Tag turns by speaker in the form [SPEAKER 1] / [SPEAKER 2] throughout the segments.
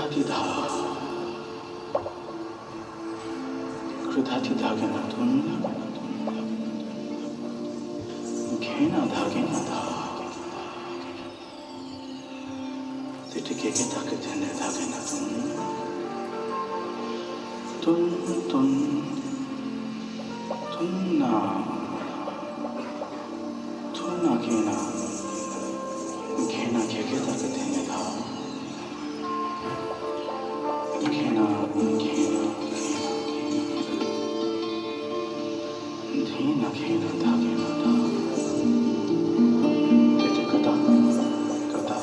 [SPEAKER 1] क्रोधातिधा क्रोधातिधागेनाथुन घेनाधागेनाधा तिटिकेकेताकेतेनेधागेनाथुन तुन तुन tunna tunna घेना घेना घेता कहते हैं था घेना घेना धीना घेना था घेना था जैसे कथा कथा कथा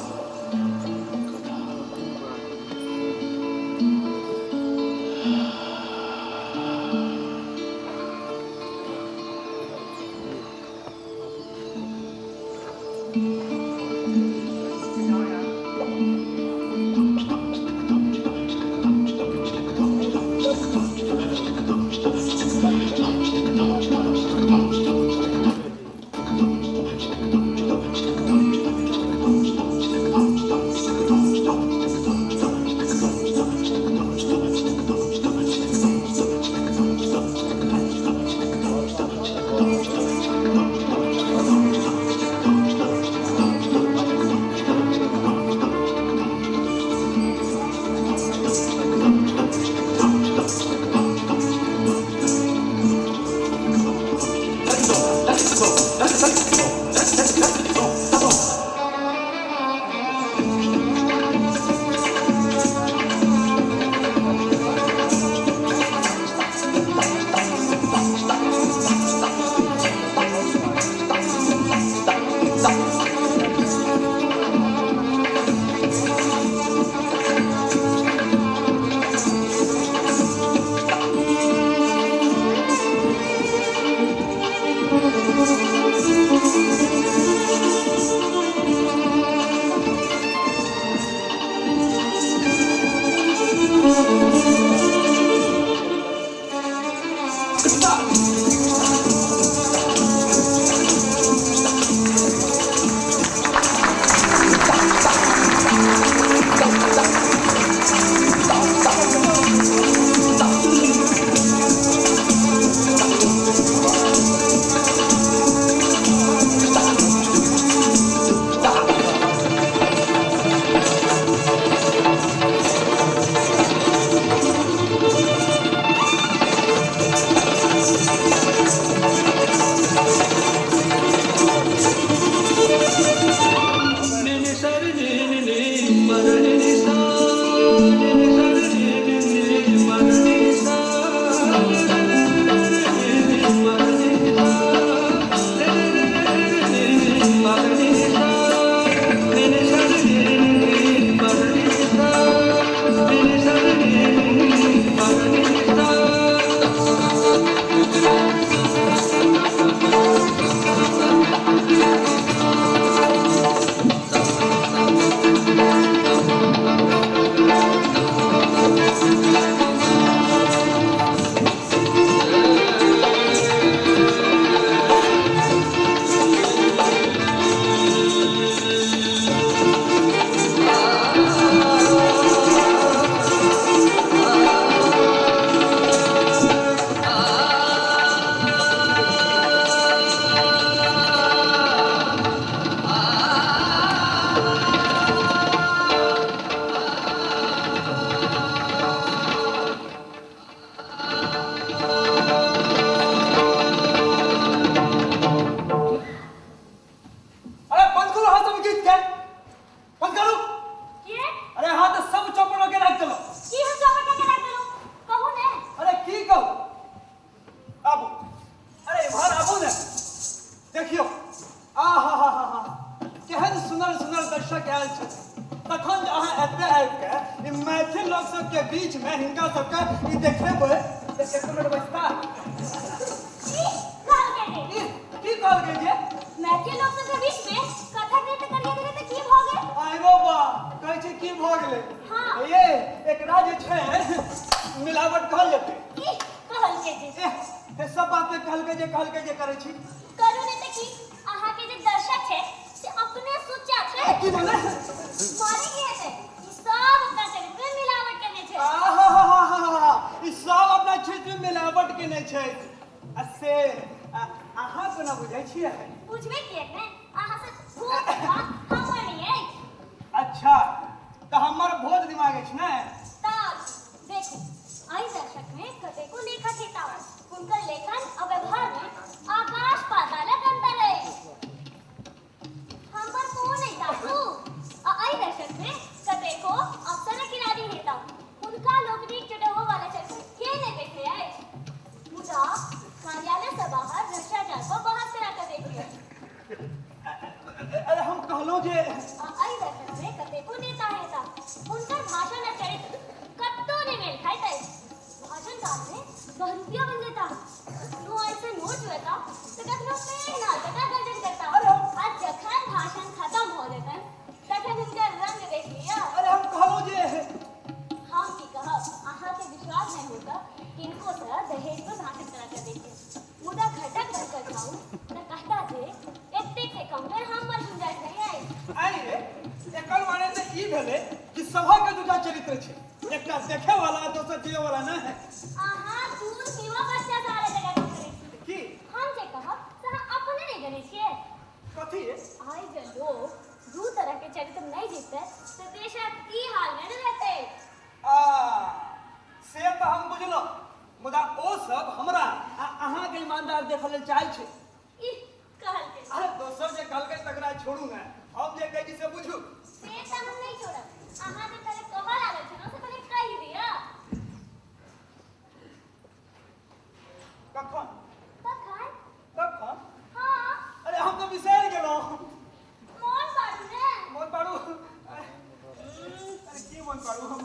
[SPEAKER 2] सब बात पे कहल के जे करे छी
[SPEAKER 3] करू नहीं तो की आहा के जे दर्शक है से अपने सोचा छे
[SPEAKER 2] की बोले
[SPEAKER 3] मारे के है ई सब का चरित्र मिला
[SPEAKER 2] छियै
[SPEAKER 3] बुझबे किएक ने अहाँ से भूत बात हमर नहीं अछि
[SPEAKER 2] अच्छा तऽ हमर भोज दिमाग अछि ने
[SPEAKER 3] तब देखो आई दर्शक में कतेको लेखक हेता हुनकर लेखन और व्यवहार में आकाश पातालक अंतर है हम पर कौन है ताकू आई दर्शक में कतेको अफसर किनारी हेता उनका लोकनिक चटहो वाला चक्कर के ने देखे है मुदा कार्यालय से बाहर भ्रष्टाचार को बहस करा कर देखिए
[SPEAKER 2] अरे हम कहलहुँ जे
[SPEAKER 3] आई दर्शक में कतेको नेता हेता उनकर भाषण और चरित्र कत्तो ने मेल खाइत अछि भाषणकार में बहरूपिया बन जेता नो ऐसे नोट लेता तो कखनो पेड़ ना जटा गर्जन करता आज जखन भाषण खत्म हो जेतन तखन उनकर रंग देख लिया
[SPEAKER 2] अरे हम कहलहुँ जे
[SPEAKER 3] हम की कहब अहाँ के विश्वास नहीं होता किनको से दहेज पर भाषण करा कर देखिए मुदा घटक बनकर जाऊं न कहता जे एतेक से कम में हम मर गुंजाइश नहीं आई
[SPEAKER 2] आई रे एकर माने तऽ ई भेलै कि सभक दूटा चरित्र छै एकटा देखे वाला दोसर जिये वाला न है
[SPEAKER 3] अहाँ दूर सेवा बच्चा सारे जगह काम करै छी
[SPEAKER 2] की
[SPEAKER 3] हम जे कहब से अहाँ अपने नहीं जानै छियै
[SPEAKER 2] कथी
[SPEAKER 3] आइ जे लोग दू तरह के चरित्र नहीं जीतते तो देशक ई हाल में न रहते
[SPEAKER 2] से तऽ हम बुझलहुँ मुदा ओ सब हमरा आ अहाँके ईमानदार देखऽ लेल चाहै छै
[SPEAKER 3] ई कहल के
[SPEAKER 2] अरे दोसर जे कहलकै तकरा छोड़ू ने हम जे कहै छी से बुझू
[SPEAKER 3] से तऽ हम नहीं छोड़ब अहाँ जे पहले कहऽ लागल छै से पहले कहि दिअ
[SPEAKER 2] कखन
[SPEAKER 3] तखन
[SPEAKER 2] कखन
[SPEAKER 3] हाँ
[SPEAKER 2] अरे हम तऽ बिसरि गेलहुँ
[SPEAKER 3] मोन पाडू ने
[SPEAKER 2] मोन पाड़ू अरे की मोन पाड़ू हम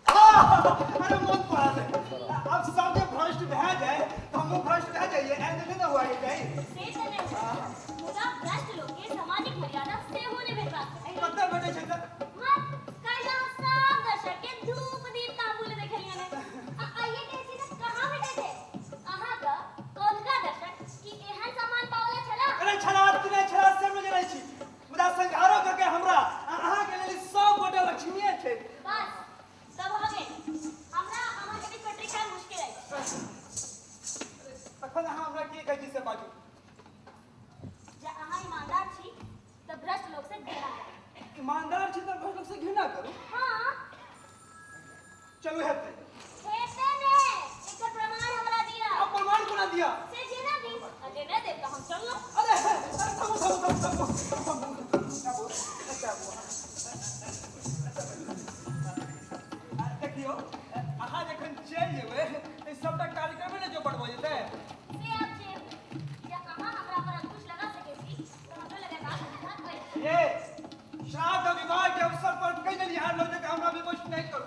[SPEAKER 2] अरे मोन पड़ा दे अब सब जे भ्रष्ट भए जाए तो हमहूँ भ्रष्ट भए जाइए एहन तऽ नहि हुआ के चाही
[SPEAKER 3] से तऽ नहीं मुदा भ्रष्ट लोग के सामाजिक मर्यादा सेहो नहि भेटबाक चाही
[SPEAKER 2] कतऽ भेटै छै तऽ
[SPEAKER 3] मत कैला सब दर्शक के धूप दीप तांबूल देखलिए ने आइए कहै छी कहाँ भेटै छै अहाँ का कोलका दर्शक की एहन सामान पावला छला
[SPEAKER 2] अरे छलात कि नहि छलात से बुझै छी मुदा संघारो करके हमरा अहाँके लेल सब गोटे लक्ष्मीए छै
[SPEAKER 3] बस सब हो गए हमरा अहाँ के बीच पटरी खाए मुश्किल है
[SPEAKER 2] तखन अहाँ हमरा की कहै छी से बाजू
[SPEAKER 3] जे अहाँ ईमानदार छी तऽ भ्रष्ट लोग से घृणा करू
[SPEAKER 2] ईमानदार छी तऽ भ्रष्ट लोक से घृणा करू
[SPEAKER 3] हाँ
[SPEAKER 2] चलू हेतै
[SPEAKER 3] हेते ने एकर प्रमाण हमरा दिया
[SPEAKER 2] अब प्रमाण कोना दिया
[SPEAKER 3] से जेना दी जेना देव तऽ हम चललो
[SPEAKER 2] अरे थमू देखियो अहाँ जखन चलि जेबै तऽ सबटा कार्यक्रमे ने जो बढ़बऽ जेतै
[SPEAKER 3] से आप जे अहाँ हमरा पर अंकुश लगा सकै छी तऽ हमरो लगा बात है
[SPEAKER 2] ये श्राद्ध और विवाह के अवसर पर कई दिन यहाँ लोग जगह हमरा विमर्श नहीं करू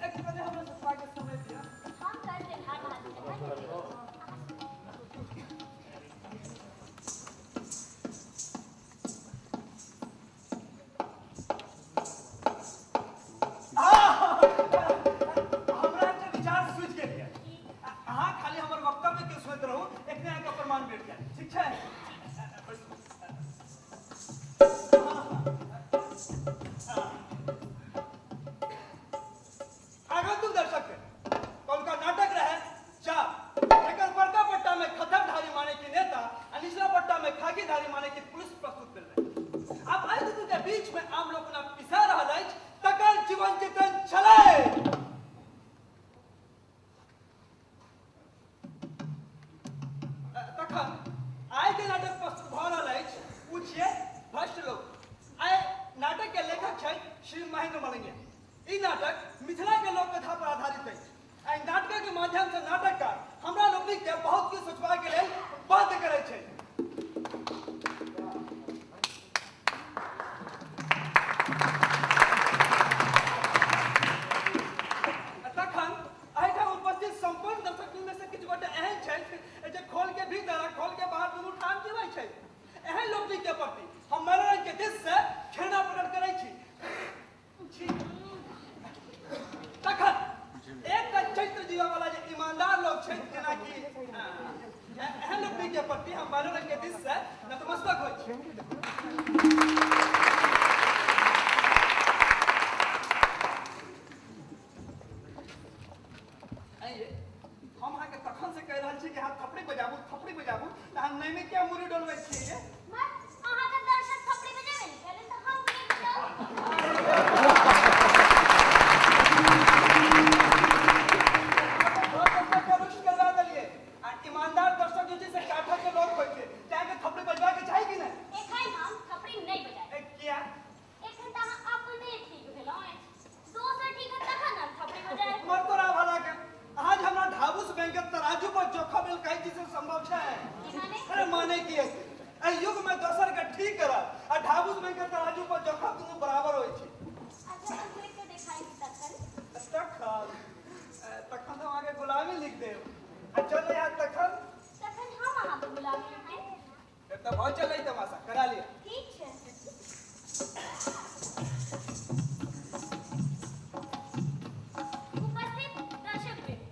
[SPEAKER 2] एक पहले हमरा सत्ता के समय दिया
[SPEAKER 3] हम कर दे हाथ हाथ
[SPEAKER 2] हमरा के विचार सूझ गेल है अहाँ खाली हमर वक्तव्य के सुनैत रहू एकने अहाँके प्रमाण भेट जायत ठीक छै आगंतुक दर्शक कौनका नाटक रहे चार एकर बड़का पट्टा में खतरधारी माने के नेता आ निचला पट्टा में खाकीधारी माने के पुलिस प्रस्तुत भेल रहे अब एहि दुनू के बीच में आम लोग अपना पिसा रहल अछि तकर जीवन चित्रण छलै तखन आइ के नाटक प्रस्तुत भऽ रहल अछि ओ छियै भ्रष्ट लोक आइ नाटक के लेखक छै श्री महेंद्र मलंगिया ई नाटक मिथिला के लोक कथा पर आधारित अछि एहि नाटक के माध्यम से नाटककार हमरा लोकनि के बहुत किछु सोचबा के लेल बाध्य करै छै तखन एहिठाम उपस्थित संपूर्ण दर्शक में से किछु गोटे एहन छथि जे खोल के भीतर आ खोल के बाहर दुनू ठाम जीवै छै एहन लोकनि के प्रति हम मनोरंजन के दिश से घृणा प्रकट करै छी तखन एकटा चरित्र जीवा वाला जे ईमानदार लोग छै जेना कि एहन लोकनि के प्रति हम मनोरंजन के दिश से नतमस्तक होइ छी हम अहाँके तखन से थपड़ी बजाबू त हम नहीं में क्या मुरी डोलबै छियै
[SPEAKER 3] मत अहाँ के दर्शक थपड़ी बजेबे नहीं पहले तो हम के बजाओ
[SPEAKER 2] करवा देलिए आ ईमानदार दर्शक जो से काठा के लोग होइ छै ताके थपड़ी बजवा के चाही कि नहीं
[SPEAKER 3] एखन हम थपड़ी नहीं बजाए
[SPEAKER 2] किया
[SPEAKER 3] एखन त अहाँ अपने ठीक भेलौ दोसर ठीक है तखन हम थपड़ी बजाए
[SPEAKER 2] मर तोरा भला के आज हमरा ढाबूस बैंक के तराजू पर जोखा मिल कई चीज संभव छै
[SPEAKER 3] माने
[SPEAKER 2] अरे माने की है एहि युग में दोसर के ठीक करब आ ढाबूस बैंक के तराजू पर जोखा दुनू बराबर होइ छै
[SPEAKER 3] अच्छा हम लिख के दिखाई तखन
[SPEAKER 2] तखन तो आगे गुलामी लिख देब चल यहाँ तखन
[SPEAKER 3] हम अहाँ के गुलामी हैं
[SPEAKER 2] तो बहुत चल रही तमाशा करा लिया
[SPEAKER 3] ठीक छै उपस्थित दर्शकवृंद,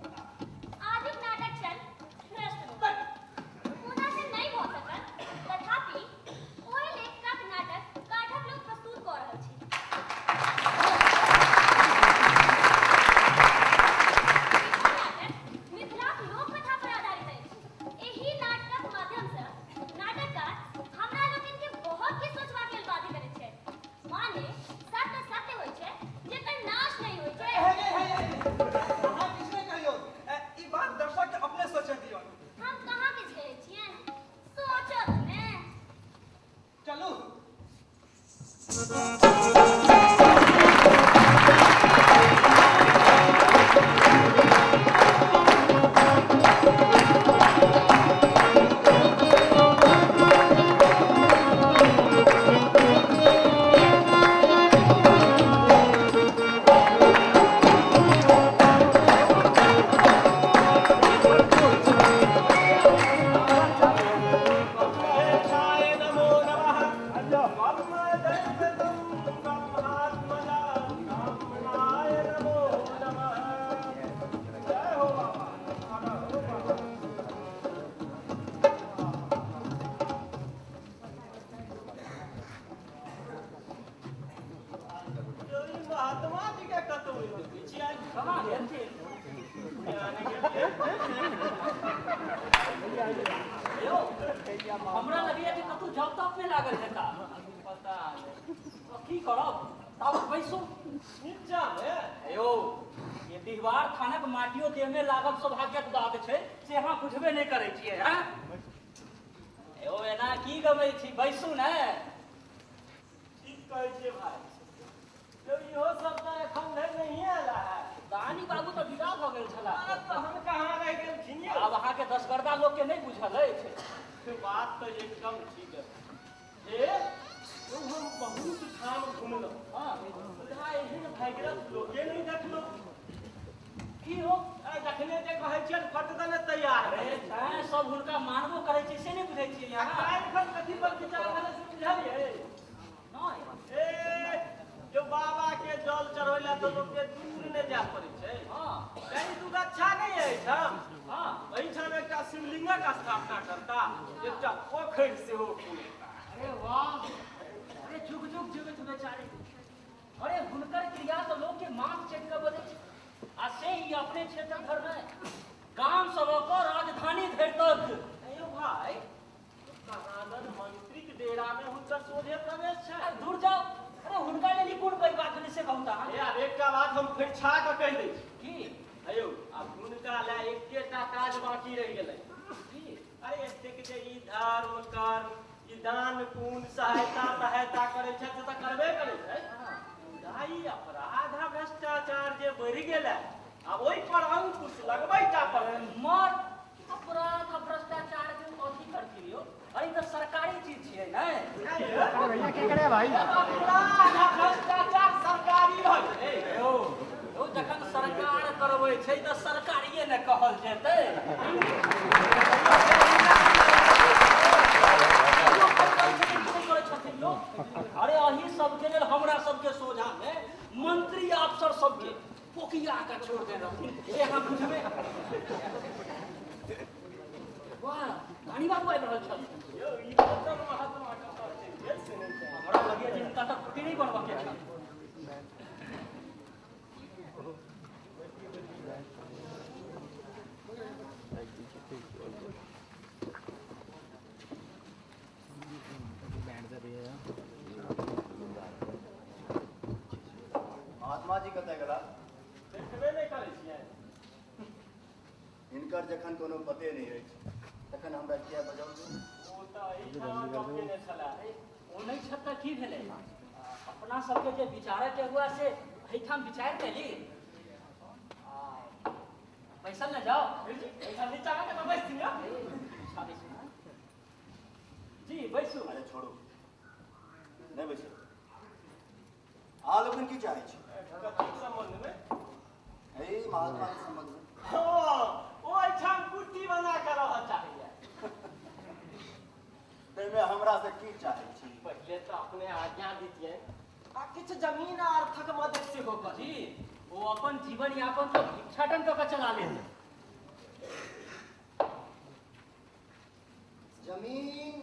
[SPEAKER 3] आजुक नाटक छल भ्रष्ट मुदा से नहीं भऽ सकल तथापि ओहि लेखकक नाटक काठक लोक प्रस्तुत कऽ रहल छी नाटक मिथिलाक लोककथा पर आधारित अछि एहि नाटकक माध्यम सँ नाटककार हमरा लोकनि के बहुत किछु सोचबाक लेल बाध्य करैत छै माने सत्य सत्य होइ छै जेकर नाश नहीं होइ छै
[SPEAKER 2] अहाँ किछु नहीं कहियो ई बात दर्शक के अपने सोचे दियो
[SPEAKER 3] हम कहाँ किछु कहै छियनि सोचत ने
[SPEAKER 2] चलू
[SPEAKER 4] महात्मा जी के कतौ कहाँ गेलथिन यौ हमरा लगैया कि कतौ जॉब तॉब में लागल हेता पता नहीं की करब तब बैसू नीचा में यौ ये दीवार थानक माटियो देह में लागल सौभाग्यक बात छै से अहाँ बुझबे नहीं करै छियै हैं यौ एना की गबै छी बैसू ने ठीक कहै छियै भाई तो इहो सब तो एखन नहीं आला है दानी बाबू तो विदा भ गेल छला तो हम कहाँ रह गेलखिन अब अहाँ के दसगर्दा लोग के नहीं बुझल अछि बात तो एकदम ठीक है ए तो हम बहुत ठाम घुमलो हां बुझा एहन भागीरथ लोगे नहीं देखलो की हो देखने जे कहै छियै फट दने तैयार है तैं सब हुनका मानबो करै छै से नहीं बुझै छियै यहाँ काल्हि खन कथी पर विचार भेल से बुझलियै नहीं ए जो बाबा के जल चढ़ोला तो लोग के दूर ने जा पड़े छै हां कहीं तू अच्छा नहीं है छम हां वही छम एकटा शिवलिंगक स्थापना करता एकटा पोखर से हो खुलेता अरे वाह अरे जुग जुग जीवित बेचारे अरे हुनकर क्रिया तो लोग के मांग चेक कर बदे आ से ही अपने क्षेत्र भर में गांव सब को राजधानी धरि तक अयो भाई कहादन मंत्री के डेरा में हुनकर सोझे प्रवेश छै दूर जाओ अरे हुनका लेल कोन कोई बात नहीं से कहता है यार एकटा बात हम फिर छा के कह दै छी की अयो अब हुनका ले एकेटा काज बाकी रह गेलै की अरे एतेक जे ई धर्म कर्म ई दान पुण्य सहायता करे छै से त करबे करे छै दाई अपराध भ्रष्टाचार जे बढ़ि गेलै अब ओइ पर अंकुश लगबै टा पर मर अपराध भ्रष्टाचार के कथी करती हो अरे तो सरकारी चीज छियै ने
[SPEAKER 5] भैया क्या करे भाई
[SPEAKER 4] भ्रष्टाचार सरकारी भ गेलै यौ जखन सरकार करबै छै तऽ सरकारिये ने कहल जेतै अरे अही सबके लेल हमरा सबके सोझा में मंत्री अफसर सबके पोकिया के छोड़ दे रहथिन से अहाँ बुझबै वाह रानी बाबू आबि रहल छल यौ ई तऽ महात्मा के हमरा लगैया जे हिनका तऽ कुटी नहीं बनबऽ के छै
[SPEAKER 5] जखन कोनो पते नहीं अछि तखन हमरा किया बजाउ
[SPEAKER 4] ओ तऽ एहिठाम गप केने छला ओ नहि छत तऽ की भेलै अपना सबके जे विचारक के हुआ से एहिठाम विचार कैली बैसल न जाओ ऐसा नीचा आके तो बैस दिया जी बैसू
[SPEAKER 5] अरे छोड़ो नहीं बैसे आ लोगन की चाहे छी
[SPEAKER 4] कथी संबंध में
[SPEAKER 5] हे महात्मा के संबंध में
[SPEAKER 4] ओ एहिठाम कुट्टी बना कर रह चाहिए
[SPEAKER 5] तैमे हमरा से की चाहे छी
[SPEAKER 4] पहले तो अपने आज्ञा दीजिए आ किछ जमीन अर्थक मदद से हो जी वो अपन जीवन यापन तो भिक्षाटन तो का चला लेते
[SPEAKER 5] जमीन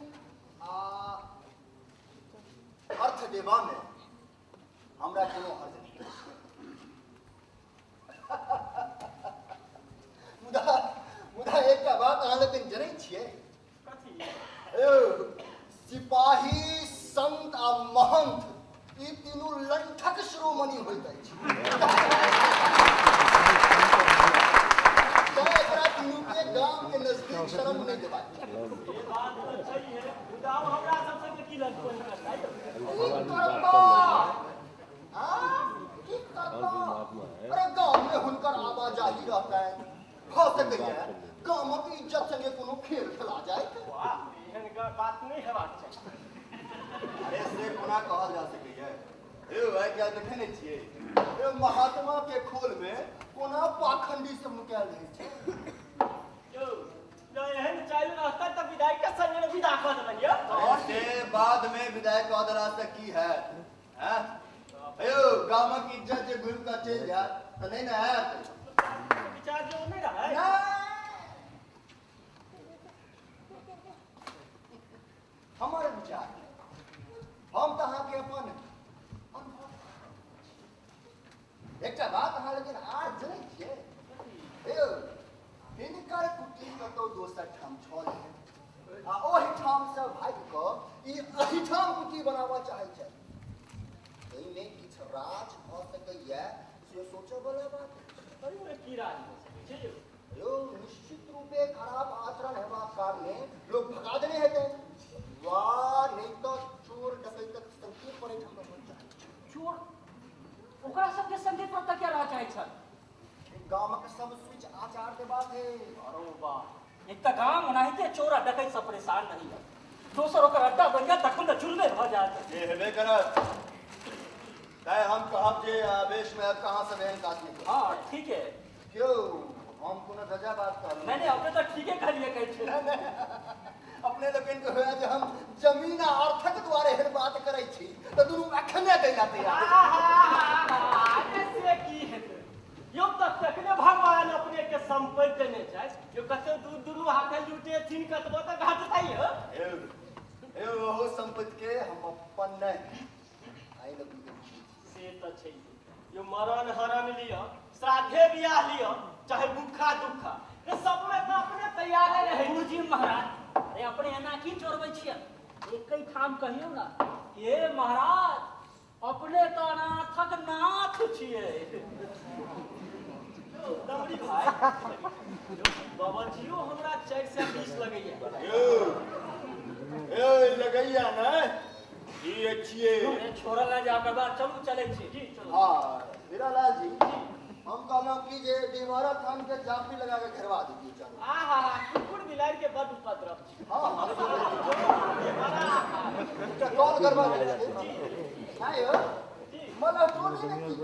[SPEAKER 5] आ अर्थ देवा में हमरा कोनो अर्थ नहीं मुदा मुदा एकटा बात अहाँ लोगन जनै छियै
[SPEAKER 4] कथी
[SPEAKER 5] सिपाही संत आ महंत ई तीनू लंठक शिरोमणि होइत अछि तैं एकरा तीनू के गांव के नजदीक शरण नहीं देबाक चाही
[SPEAKER 4] ये बात तो सही है बुदाओ हमरा सबसे की लगन करता
[SPEAKER 5] अरे गांव में हुनकर आवाजाही रहता है हो सकैया गामक इज्जत संगे कोनो खेल खेला जाए
[SPEAKER 4] वाह एहन का बात नहीं हेबाक चाहिए
[SPEAKER 5] अरे से कोना कहल जा सकैया ए भाई क्या देखे नहीं छियै ए महात्मा के खोल में कोना पाखंडी सब नुकायल रहे छै
[SPEAKER 4] जो जो एहन चालू रहता तो विदाई का संग में विदा कर देलिए
[SPEAKER 5] और से बाद में विदाई कह देला से की है हैं ए गामक इज्जत जे घुम के चल जात त नहीं ना है
[SPEAKER 4] विचार जो नहीं रहा है
[SPEAKER 5] हमारे विचार हम तो अहाँ के अपन एकटा बात अहाँ लेकिन आज जनै छियै ए हिनकर कुटी कतौ दोसर ठाम छल है आ ओहि ठाम से भागि कऽ ई एहिठाम कुटी बनाबऽ चाहै छै एहिमे किछु राज भऽ सकैया से सोचऽ वाला बात
[SPEAKER 4] अरे की राज हो सकै छै
[SPEAKER 5] यो निश्चित रूपे खराब आचरण हेबाक कारणे लोग भगा देने हेतै वा नहीं तो चोर डकैतक संकेत पर ठाम पहुंच जाए
[SPEAKER 4] चोर ओकरा सबके संगे पर तक क्या रह चाहे छ
[SPEAKER 5] गामक सब स्विच आचार के बात है
[SPEAKER 4] अरे वाह एक त गांव ओनाहिते चोरा डकैत से परेशान नहीं है दोसर ओकर अड्डा बन गया तखन त जुलमे भ जात
[SPEAKER 5] ये हेबे करत तै हम कहब जे आवेश में अब कहां से बहन काटने को
[SPEAKER 4] हां ठीक है
[SPEAKER 5] क्यों हम कोनो रजा बात कर
[SPEAKER 4] मैंने अपने तो ठीक है करिए कहै छै
[SPEAKER 5] अपने लोगन के होया जे हम जमीन आ अर्थक द्वारे हर बात करै छी त दुनु अखने दैला तैयार
[SPEAKER 4] ऐसे की हेतै यो तक तकने भगवान अपने के संपत्ति देने छै यो कते दूर दूर हाथे लूटे थिन कतबो त घाटतै हो
[SPEAKER 5] ए ओ संपत्ति के हम अपन नहीं आई लोग
[SPEAKER 4] से त छै यो मरण हरण लियो श्राद्धे बियाह लियो चाहे भूखा दुखा ये सब में तो अपने तैयार रहे गुरुजी महाराज अरे अपने एना की चोरबै छियै एकई ठाम कहियो ना ये महाराज अपने तो अनाथक नाथ छियै दमड़ी भाई बाबाजियो हमरा 4 से 20 लगैया
[SPEAKER 5] ए लगैया ना ई छिए
[SPEAKER 4] अरे छोरा ला जा के बाद चलू चलै छी जी चलो
[SPEAKER 5] हां हीरालाल जी हम कहना कि जे दीवारा थान के जाफी लगा के घेरवा दीजिए चलो
[SPEAKER 4] आहा कुकुर बिलाड़ के बड़ उपद्रव छै
[SPEAKER 5] हां कॉल करवा दीजिए हां यो
[SPEAKER 4] जी
[SPEAKER 5] मला टोली नहीं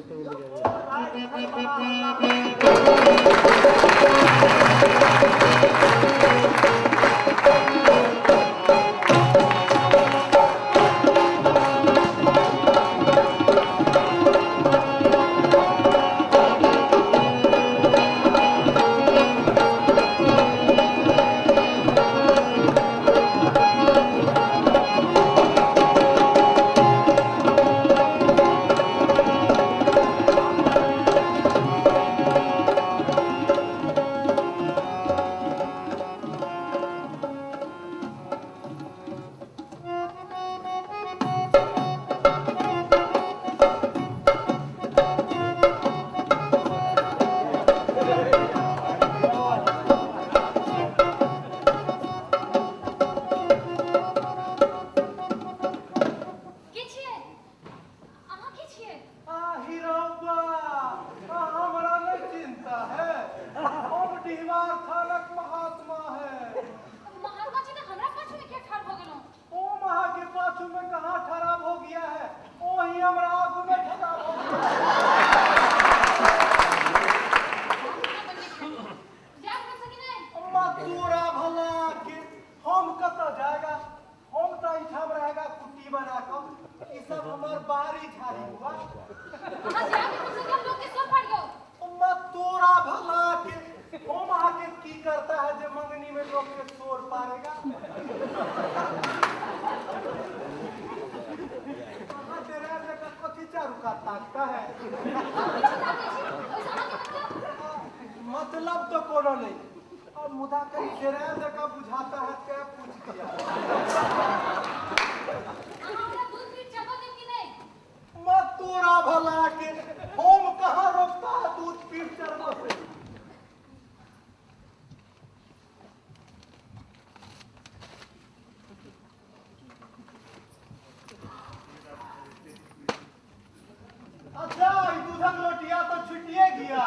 [SPEAKER 5] सब हमार बारी झाड़ी हुआ
[SPEAKER 3] वहां जाके तुम सब लोग के सो पड़ियो।
[SPEAKER 5] उम्मा तोरा भला के हम आगे की करता है जो मंगनी में लोग के शोर पारेगा कहाँ तेरा जगह कथी चारू का ताकता है मतलब तो कोनो नहीं और मुदा कहीं तेरा जगह बुझाता है क्या पूछ दिया
[SPEAKER 3] हमरा दूध पी चबो दे कि नहीं?
[SPEAKER 5] मत तोरा भला के हम कहाँ रोकता है दूध पीट चढ़ो से अच्छा ये दूधक लोटिया तो छुटिए गया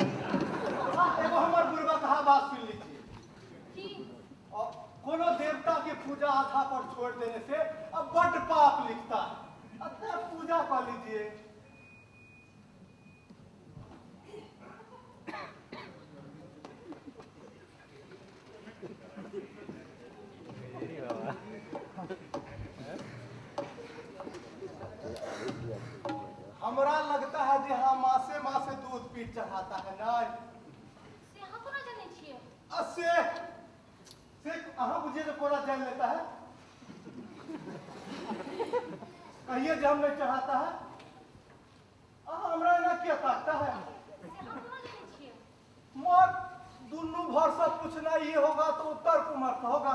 [SPEAKER 5] एगो हमर बुढ़वा कहा बात सुन लीजिए
[SPEAKER 3] कि
[SPEAKER 5] और कोनो देवता के पूजा आधा पर छोड़ देने से अब बड़ पाप लिखता है अच्छा पूजा कर लीजिए हमरा लगता है कि हाँ मासे मासे दूध पीट चढ़ाता है नहीं
[SPEAKER 3] से हम कोना जाने छिए।
[SPEAKER 5] से अहाँ बुझिए जो कोरा जान लेता है कहिए जो हम नहीं चढ़ाता है हमरा ना क्या ताकता है
[SPEAKER 3] से हम कोना जाने छिए।
[SPEAKER 5] मोर दुनू भर से पूछना ये होगा तो उत्तर कुमार का होगा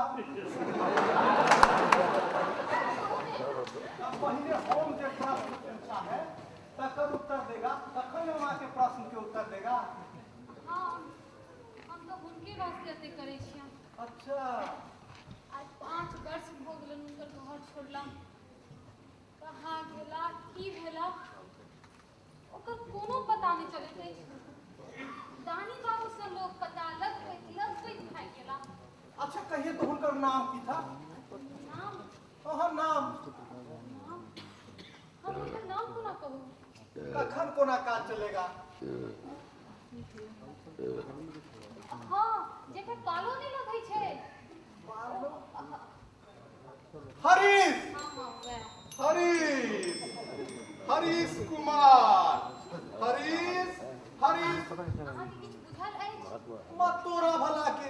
[SPEAKER 5] अब पहले हम जो प्रश्न पूछा है तकर उत्तर देगा तखन हम आके प्रश्न के उत्तर देगा
[SPEAKER 3] हां हम तो उनके वास्ते एते करे छिए।
[SPEAKER 5] अच्छा
[SPEAKER 3] आज 5 वर्ष भ गेलन उनकर घर छोड़ला। कहाँ गेला की भेला ओकर कोनो पता नहीं चलैत अछि। दानी बाबू से लोग पता लगबैत खाइ गेला।
[SPEAKER 5] अच्छा कहिए तो उनका नाम की था
[SPEAKER 3] नाम
[SPEAKER 5] ओहर नाम
[SPEAKER 3] नाम हम उनकर नाम कोना कहू।
[SPEAKER 5] कखन कोना काज चलेगा
[SPEAKER 3] हाँ जेकर कालो नहीं लगै छै।
[SPEAKER 5] हरीश
[SPEAKER 3] हाँ हाँ वह
[SPEAKER 5] हरीश हरीश कुमार हरीश हरीश
[SPEAKER 3] अहाँ के किछ बुझल अछि।
[SPEAKER 5] मत तोरा भला के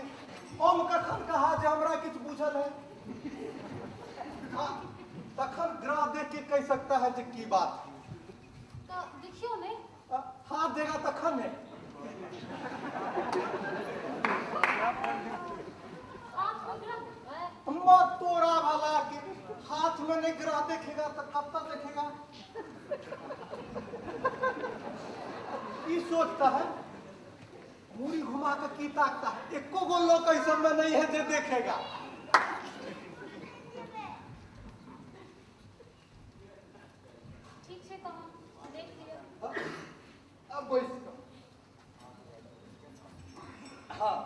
[SPEAKER 5] हम कखन कहा जे हमरा किछ बुझल है हाँ, तखन ग्रह देख के कह सकता है जे की बात
[SPEAKER 3] तो देखियो ने
[SPEAKER 5] हाथ देगा तखन है
[SPEAKER 3] हाथ पकड़ा वह
[SPEAKER 5] मत तोरा भला के हाथ में नहीं ग्रह देखेगा तो कब तक देखेगा की सोचता है मुड़ी घुमा कर की ताकता है एको गो लोग ऐसा में नहीं है जो देखेगा
[SPEAKER 3] ठीक छै तो हम देख लियो।
[SPEAKER 5] अब बैस हाँ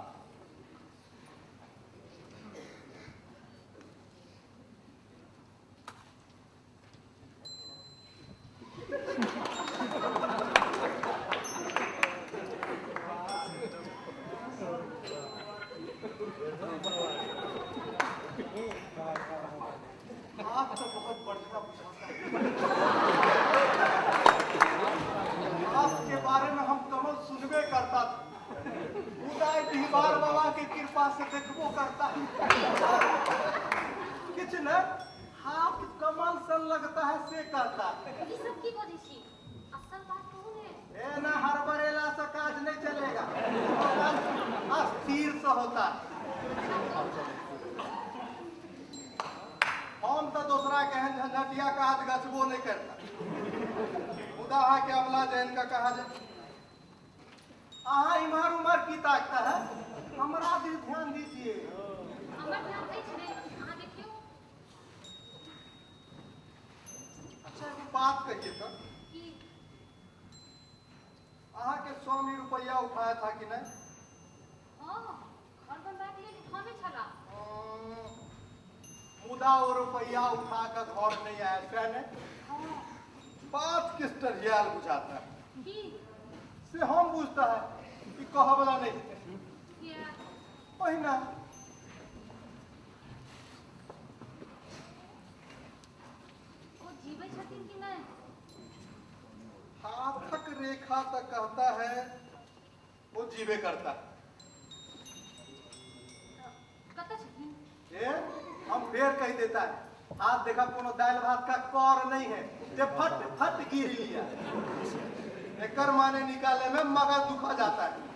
[SPEAKER 5] आप तो बहुत बढ़िया बुझाता है आपके बारे में हम कमल सुनबे करता था उदय दीवार बाबा की कृपा से देखबो करता है किछ न हाथ कमल से लगता है से करता है
[SPEAKER 3] ई सब की बजै छी असल बात कहू ने।
[SPEAKER 5] ए ना हड़बड़ेला से काज नहीं चलेगा स्थिर से होता है हम तो दूसरा कहन झंझटिया काज गछबो नहीं करता खुदा के अमला जैन का कहा जाए अहाँ इमहर उमर की ताकता है हमरा दिल ध्यान दीजिए
[SPEAKER 3] हमर ध्यान अछि ने अहाँ देखियो।
[SPEAKER 5] अच्छा एगो बात कहिए तो
[SPEAKER 3] कि
[SPEAKER 5] अहाँ के 100 रुपया उठाया था कि नहीं
[SPEAKER 3] हाँ घर बनबाक लेल ठामे छला।
[SPEAKER 5] मुदा वो रुपया उठा कर घर नहीं आया सह नहीं
[SPEAKER 3] हाँ
[SPEAKER 5] बात किस टरियाल बुझाता है
[SPEAKER 3] की
[SPEAKER 5] से हम बुझता है कि कह वाला नहीं
[SPEAKER 3] किया
[SPEAKER 5] वही ना
[SPEAKER 3] वो जीवे छथिन कि नहीं
[SPEAKER 5] हाथक रेखा तक कहता है वो जीवे करता है
[SPEAKER 3] कत छथिन
[SPEAKER 5] ये हम फेर कह देता है हाथ देखा कोनो दाल भात का कौर नहीं है जे फट फट गिर लिया एकर माने निकाले में मगज दुखा जाता है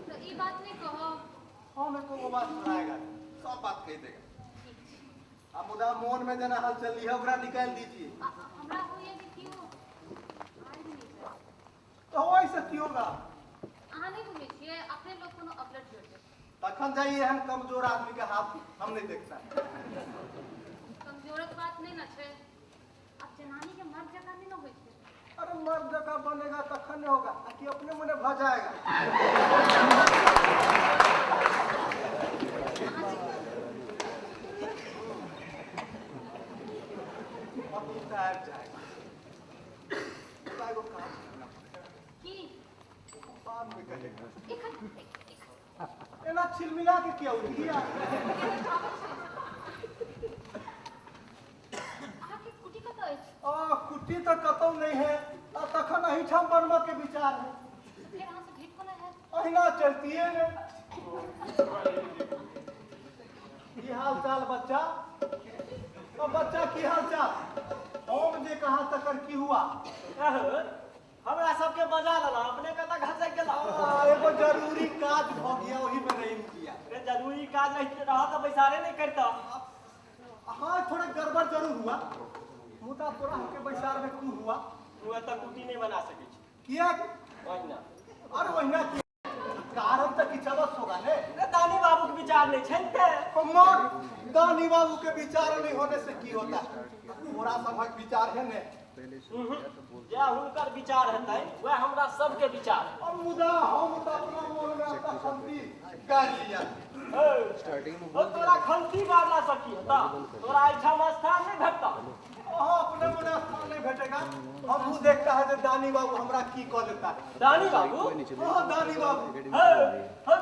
[SPEAKER 3] तो ई बात नहीं कहो
[SPEAKER 5] हम एको वो बात सुनाएगा सब बात कह देगा अब मुदा मोन में जना हल चली है ओकरा निकाल दीजिए
[SPEAKER 3] हमरा होइए कि क्यों आइ नहीं छै
[SPEAKER 5] तो वैसे की होगा
[SPEAKER 3] अहाँ नहीं बुझे छिए अपने लोग कोनो अपलट जोड़ दे
[SPEAKER 5] तखन जाइए हम कमजोर आदमी के हाथ हम नहीं देखता
[SPEAKER 3] कमजोरक बात नहीं ना छै अब जनानी के मर्द जगह नहीं ना होय छै
[SPEAKER 5] अरे मर्द जगह बनेगा तखन नहीं होगा कि अपने मुने भ जाएगा अब उतार जाएगा एगो काम करना पड़ेगा
[SPEAKER 3] की
[SPEAKER 5] बाद में कहेगा
[SPEAKER 3] एक
[SPEAKER 5] एना छिलमिला के क्या उठिया
[SPEAKER 3] अहाँ के कुटी कत अछि
[SPEAKER 5] कुट्टी तो कतौ नहीं है तखन अहिठाम बनबऽ के विचार है
[SPEAKER 3] फिर अहाँ से भेंट कोना है
[SPEAKER 5] अहिना चलतिए ने की हाल चाल बच्चा तो बच्चा की हाल चाल हम जे कहा तकर की हुआ
[SPEAKER 4] हमरा सबके बजा लेला अपने कतऽ घसक गेला
[SPEAKER 5] एगो जरूरी काज भ गया वही में नहीं किया
[SPEAKER 4] रे जरूरी काज रहा तो बैसारे नहीं करता
[SPEAKER 5] हाँ थोड़ा गड़बड़ जरूर हुआ मुदा तोरा हमके बैसार में क्यों हुआ
[SPEAKER 4] तू एतऽ कुटी नहीं बना सकै छी
[SPEAKER 5] किया
[SPEAKER 4] ओहिना
[SPEAKER 5] अरे वहीना की कारण तक की चलत होगा ने
[SPEAKER 4] रे दानी बाबू के विचार नहीं छै ते
[SPEAKER 5] हमर दानी बाबू के विचार नहीं होने से की होता तोरा सबक विचार है ने
[SPEAKER 4] जे हुनकर विचार हेतै वह हमरा सबके विचार है
[SPEAKER 5] और मुदा हम तो अपना मोन में अपना शांति कर लिया
[SPEAKER 4] तोरा खंती मारला सकी हेता तोरा एहिठाम स्थान नहीं भेटता
[SPEAKER 5] अपने मुने स्थान नहीं भेटेगा हम वो देखता है जो दानी बाबू हमरा की कह देता है
[SPEAKER 4] दानी बाबू
[SPEAKER 5] दानी बाबू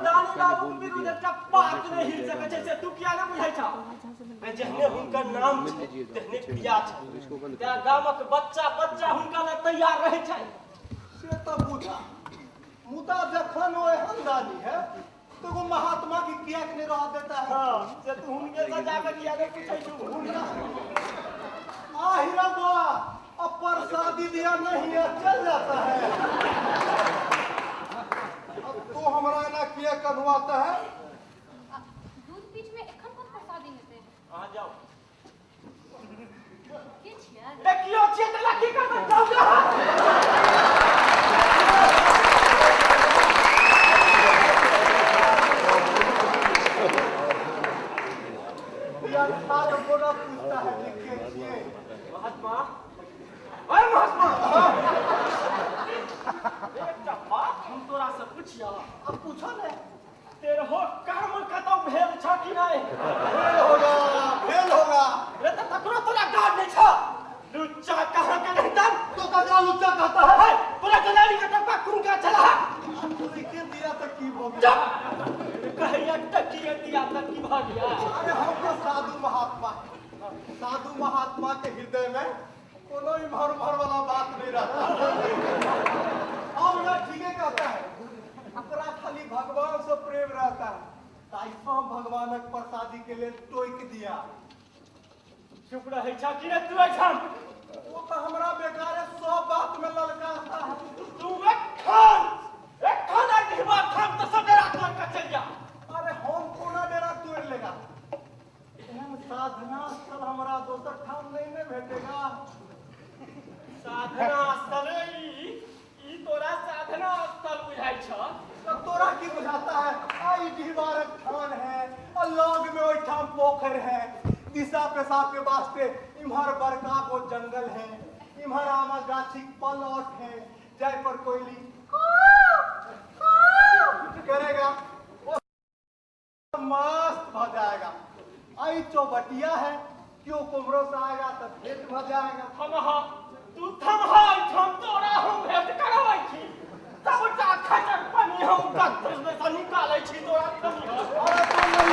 [SPEAKER 4] दानी बाबू के विरुद्ध एकटा बात नहीं हिल सकै छै से तू किया नहीं बुझै छौ रे जहने हुनकर नाम छै तहने प्रिया छै त्या गामक बच्चा बच्चा हुनका लेल तैयार रहै छै
[SPEAKER 5] से तो बुझा मुदा जखन वो एहन दानी है तो वो महात्मा की किया के नहीं रह देता है
[SPEAKER 4] हां से तू हुनके से जाकर किया नहीं पूछै छौ
[SPEAKER 5] हीरा बुआ अब प्रसादी दिया नहीं है चल जाता है अब तो हमारा ना किया कन्वाता है
[SPEAKER 3] दूध बीच में एखन कोन प्रसादी हेतै
[SPEAKER 4] आ जाओ
[SPEAKER 3] के छियै
[SPEAKER 4] रे कियो छियै त लकी कर जाओ जा
[SPEAKER 5] यार साल बोला पूछता है कि के छिए
[SPEAKER 4] महात्मा ओए महात्मा एकटा बात हम तोरा से पूछिया
[SPEAKER 5] अब पूछो ने
[SPEAKER 4] तेरे हो कर्म कतौ भेल छ कि नहीं
[SPEAKER 5] फेल होगा
[SPEAKER 4] रे त तकरो तोरा गाड नहीं छ लुच्चा कहां के नहीं तन
[SPEAKER 5] तो कदा लुच्चा कहता है
[SPEAKER 4] पूरा जलाली का टप्पा कुंगा चला
[SPEAKER 5] तो के दिया तक की हो गया
[SPEAKER 4] कहिया टकिए दिया तक की भाग गया
[SPEAKER 5] अरे हम तो साधु महात्मा के हृदय में कोनो इमहर उमहर वाला बात नहीं रहता और ना ठीक है कहता है अपना खाली भगवान से प्रेम रहता है ताइफा भगवानक प्रसादी के लिए टोक दिया
[SPEAKER 4] चुप रहे छ कि रे तू एठाम
[SPEAKER 5] वो तो हमरा बेकार है सब बात में ललकारता है
[SPEAKER 4] तू एक खान आ ढिबा खान तो सडेरा कर के चल जा
[SPEAKER 5] अरे हम कोना डेरा तोड़ लेगा एहन साधना स्थल हमरा दोसर ठाम नहीं ने भेटेगा
[SPEAKER 4] साधना स्थल ई तोरा साधना स्थल बुझाई छ
[SPEAKER 5] तो तोरा की बुझाता है आई दीवारक ठान है और लॉग में ओई ठाम पोखर है दिशा पेशाब के वास्ते इम्हर बड़का को जंगल है इम्हर आमा गाछी पलौट है जय पर कोयली करेगा वो मस्त हो जाएगा आई चौबटिया है क्यों कुमरो से आएगा तो भेंट हो जाएगा
[SPEAKER 4] हम तू थमहाय हम तोरा हम भेट कराबै छी सबटा खटक पानी हम गत्तस में से निकालै छी तोरा थम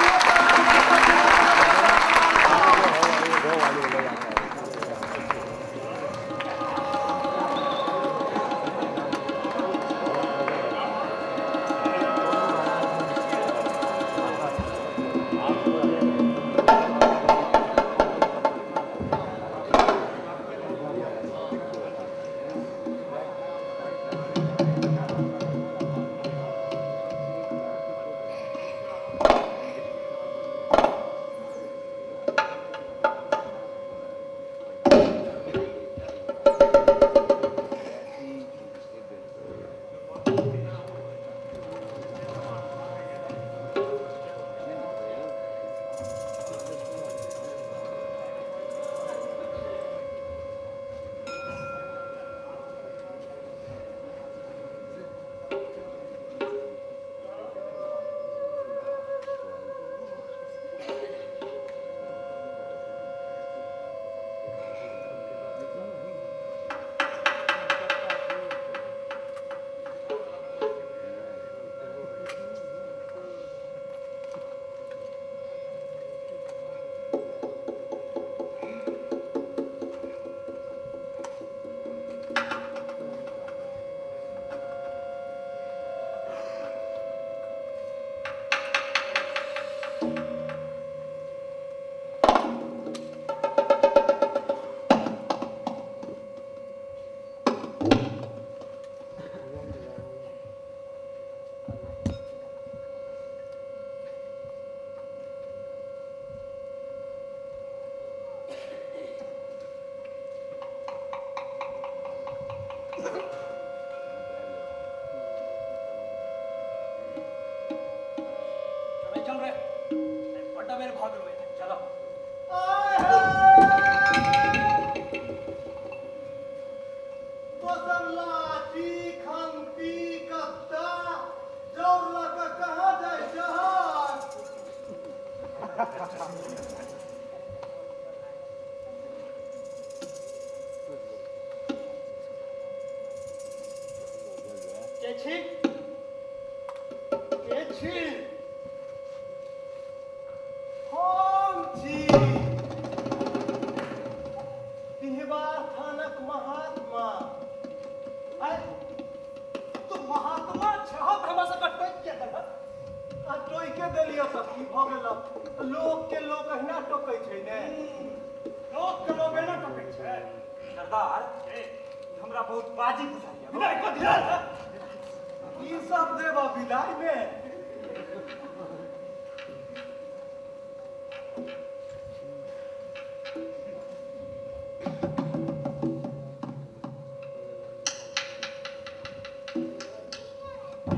[SPEAKER 4] चल रे बड़ा मेरे भाग लो चलो
[SPEAKER 5] तो सब लाठी खंती कत्ता जौर लगा कहाँ जाए जहाज
[SPEAKER 4] के छी
[SPEAKER 5] हम छी तिहवार थानक महात्मा
[SPEAKER 2] आय तू महात्मा छहत हमरा से टोक के दल
[SPEAKER 5] आ टोइके देलियो सब की भ गेल लोग के लोग अहिना टोकै छै ने
[SPEAKER 2] लोग के लोग एना टोकै छै
[SPEAKER 4] सरदार हमरा बहुत बाजी बुझाइया
[SPEAKER 2] विदाई को दिया
[SPEAKER 5] ई सब देबा बिलाइ में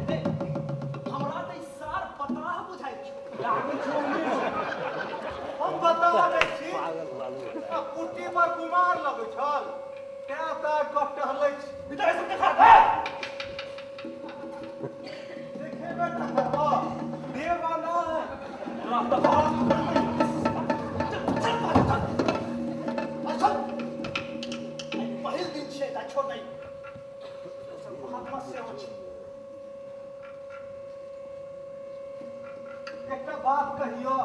[SPEAKER 2] हमरा त ई सार पतराह बुझाइ छै
[SPEAKER 5] हम बता दै छी आ कुटी पर कुमार लगै छल तें तार कऽ टहलै छी
[SPEAKER 2] विदाई से देखा
[SPEAKER 5] देखेबे त करबो देवा ना
[SPEAKER 2] पहिल दिन छै ता छोड़ दई महात्मा से हो छै
[SPEAKER 5] एकटा बात कहियो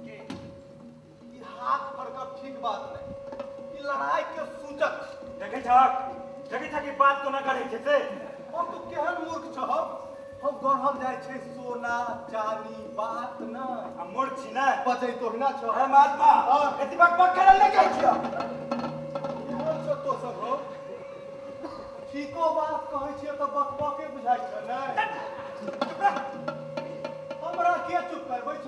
[SPEAKER 2] के
[SPEAKER 5] ई हाथ फड़कब ठीक बात नहीं ई लड़ाई के सूचक
[SPEAKER 4] देखे छक ई बात कोना करै छै से
[SPEAKER 5] हम तो केहन मूर्ख छहब हम गढ़ब जाय छै सोना चांदी बात न
[SPEAKER 4] हम मूर्ख छी ना
[SPEAKER 5] बजै तो ना छ
[SPEAKER 4] हे महात्मा एती बक करे ले जाइ छियो
[SPEAKER 5] केहन छ तो सब हो ठीको बात कहै छियै त बकबके बुझाइ छ नै हमरा के चुप करबै छ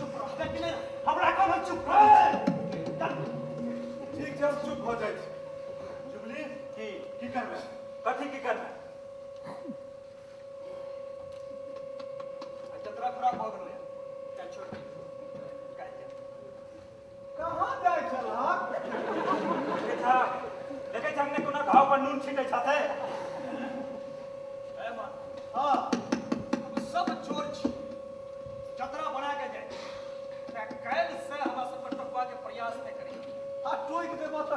[SPEAKER 2] चुप रह कि नहीं
[SPEAKER 4] हमरा कोनो चुप करे
[SPEAKER 5] ठीक छै हम चुप हो जाइ छी
[SPEAKER 4] जुबली की करबे कथी की करबे
[SPEAKER 2] जतरा खराब हो गेलै चल छोड़ काल जा
[SPEAKER 5] कहाँ जाइ छलहा
[SPEAKER 4] देखे छक ने कोना घाव पर नून छीटे छथे
[SPEAKER 2] ए मां
[SPEAKER 5] हां
[SPEAKER 2] हम सब चोर छी जतरा बना के जाए काल से हमरा सब पर टकवा के प्रयास नहीं करी
[SPEAKER 5] आ टोइक देबो त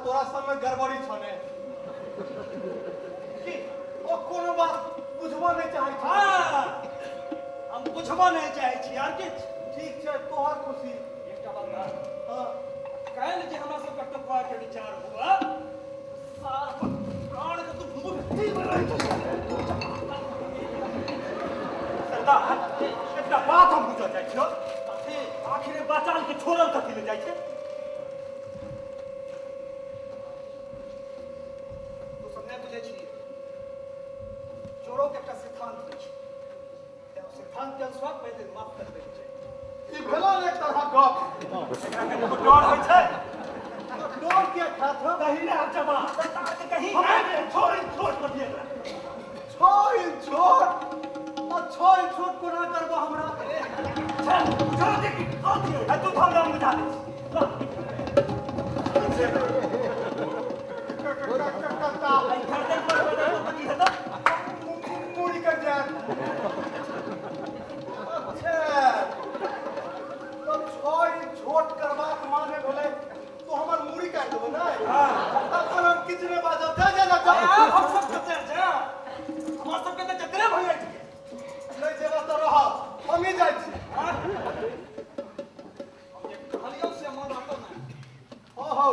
[SPEAKER 5] तोरा सब में गड़बड़ी छने कि ओ कोनो बात बुझबो नहीं चाहे छी
[SPEAKER 2] हाँ हम बुझबो नहीं चाहे छी यार किछ
[SPEAKER 5] ठीक छै तोहर खुशी
[SPEAKER 2] एकटा बात
[SPEAKER 5] हां
[SPEAKER 2] काल्हि जे हमरा सब कटवा के विचार हुआ सार प्राण के तू मुट्ठी में रह
[SPEAKER 6] सरदार एकटा बात हम बुझऽ जाइ छियौ आखिर बचाल के छोड़ल कथी ले जाइ छै
[SPEAKER 2] तू सब नहीं बुझे छी चोरों के एकटा सिद्धांत होइ छै ते ओ सिद्धांत के अनुसार पहले माफ कर देके छै
[SPEAKER 5] ई भेलो एक तरह गप
[SPEAKER 6] एकरा के कोनो डर होइ छै
[SPEAKER 5] डर के खाथ
[SPEAKER 6] दहिने जमा सरदार के कहीं छोड़ कर दिए
[SPEAKER 5] छोड़ कोना करबो हमरा
[SPEAKER 6] चल छोड़ दे की तू तो हमरा बुझा दे आई खरदे पर बना तो की है
[SPEAKER 5] पूरी कर जा अच्छा तो छोट करबा के माने भेलै तो हमर मूड़ी काट देबो नै तखन हम किछ नै बाजब जा
[SPEAKER 2] हम सब कते जा हमर सब कते जतरे भइ जाइ छै
[SPEAKER 5] नहीं जेबा तो रह हम ही जाइ छी
[SPEAKER 2] हम एक कहलियो से मन रहतो ना
[SPEAKER 5] हो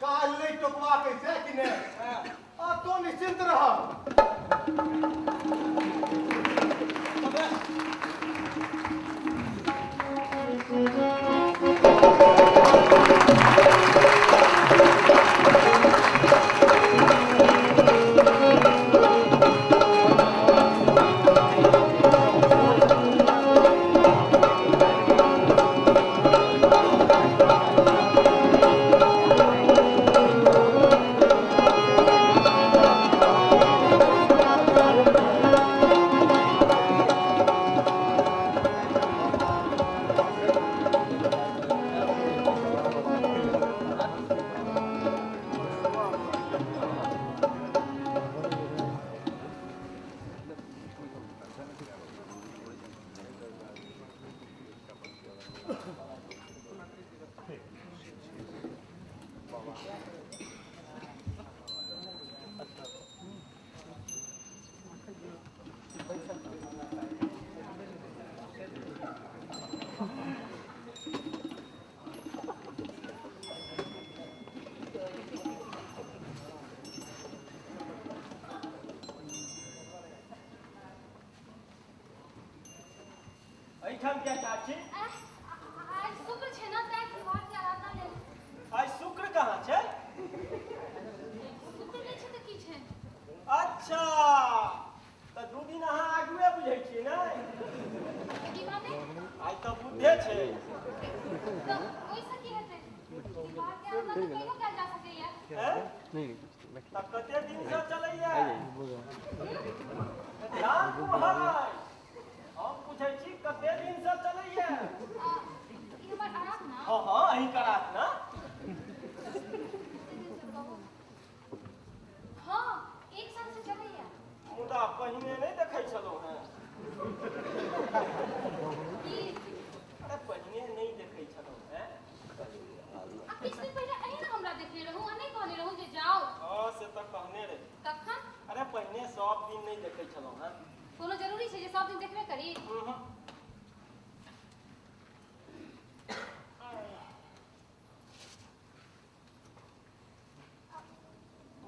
[SPEAKER 5] काल नहीं टोकवा कैसे कि ने आ तो निश्चिंत रह
[SPEAKER 6] एठाम क्या चाची
[SPEAKER 3] आज शुक्र छै ना तै त्योहार के आराधना ले
[SPEAKER 6] आज शुक्र कहाँ छै
[SPEAKER 3] शुक्र के छै त की छै
[SPEAKER 6] अच्छा तो दू दिन अहाँ आगुए बुझै छियै ने
[SPEAKER 3] की माने
[SPEAKER 6] आज तो बुद्धे छै
[SPEAKER 3] तो ओइसे की हेतै त्योहार के आराधना तो कहियो कैल जा सकैया
[SPEAKER 6] तो कते दिन से चलैया राम कुमार हम पूछै छी कते दिन से चलैया
[SPEAKER 3] ई हमर आराधना
[SPEAKER 6] हाँ हाँ अहीं करात ना
[SPEAKER 3] हां एक साल से चलैया
[SPEAKER 6] मुदा पहिने नहीं देखै छलहुँ हैं
[SPEAKER 3] की
[SPEAKER 6] अरे पहिने नहीं देखै छलहुँ हैं
[SPEAKER 3] आ किछ दिन पहिले अहीं ना हमरा देखले रहू आ नहीं कहले रहू जे जाओ
[SPEAKER 6] हाँ से तो कहने रहे
[SPEAKER 3] तखन
[SPEAKER 6] अरे पहिने सब दिन नहीं देखै छलहुँ हैं
[SPEAKER 3] कोनो जरूरी छै जे सब दिन देखबे करी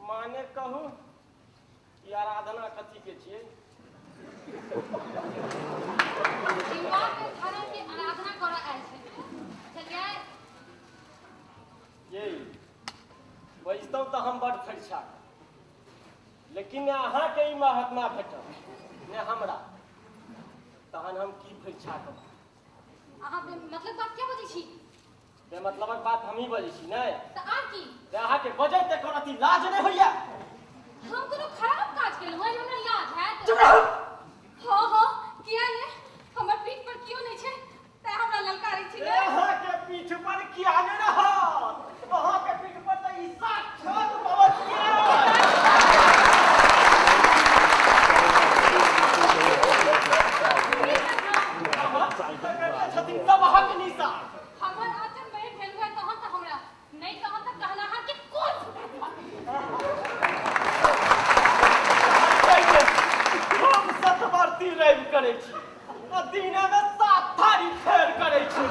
[SPEAKER 6] माने कहू ई आराधना कथी के छियै
[SPEAKER 3] त्योहार के धर्म के आराधना करऽ आयल छै चलिए
[SPEAKER 6] ये बजतौ तो हम बड़ फरिछा लेकिन ने अहाँके ई महात्मा भेटल ने हमरा तहन हम की फरिछा करब
[SPEAKER 3] अहाँ मतलब बात क्या बजै छी
[SPEAKER 6] बेमतलबक बात हम ही बजै छी ने
[SPEAKER 3] त आर की
[SPEAKER 6] अहाँके बजै ते कोनो अथी लाज नहि होइया
[SPEAKER 3] हम कोनो खराब काज केलहुँ हँ जे हमरा याद हैत
[SPEAKER 6] चुप रहू
[SPEAKER 3] हाँ हाँ किया ने हमर पीठ पर कियो नहीं छै तै हमरा ललकारी छी ने
[SPEAKER 6] अहाँके पीठ पर किया नहि रहत अहाँके पीठ पर तऽ ई साक्षात भगवतिया छथिन सब अहाँके निशा
[SPEAKER 3] हमर आचरण में भेल हुआ तहन त हमरा नहीं तहन त कहला हर के कोन
[SPEAKER 6] करै छी आ दिनमे 7 थारी फेर करै छी।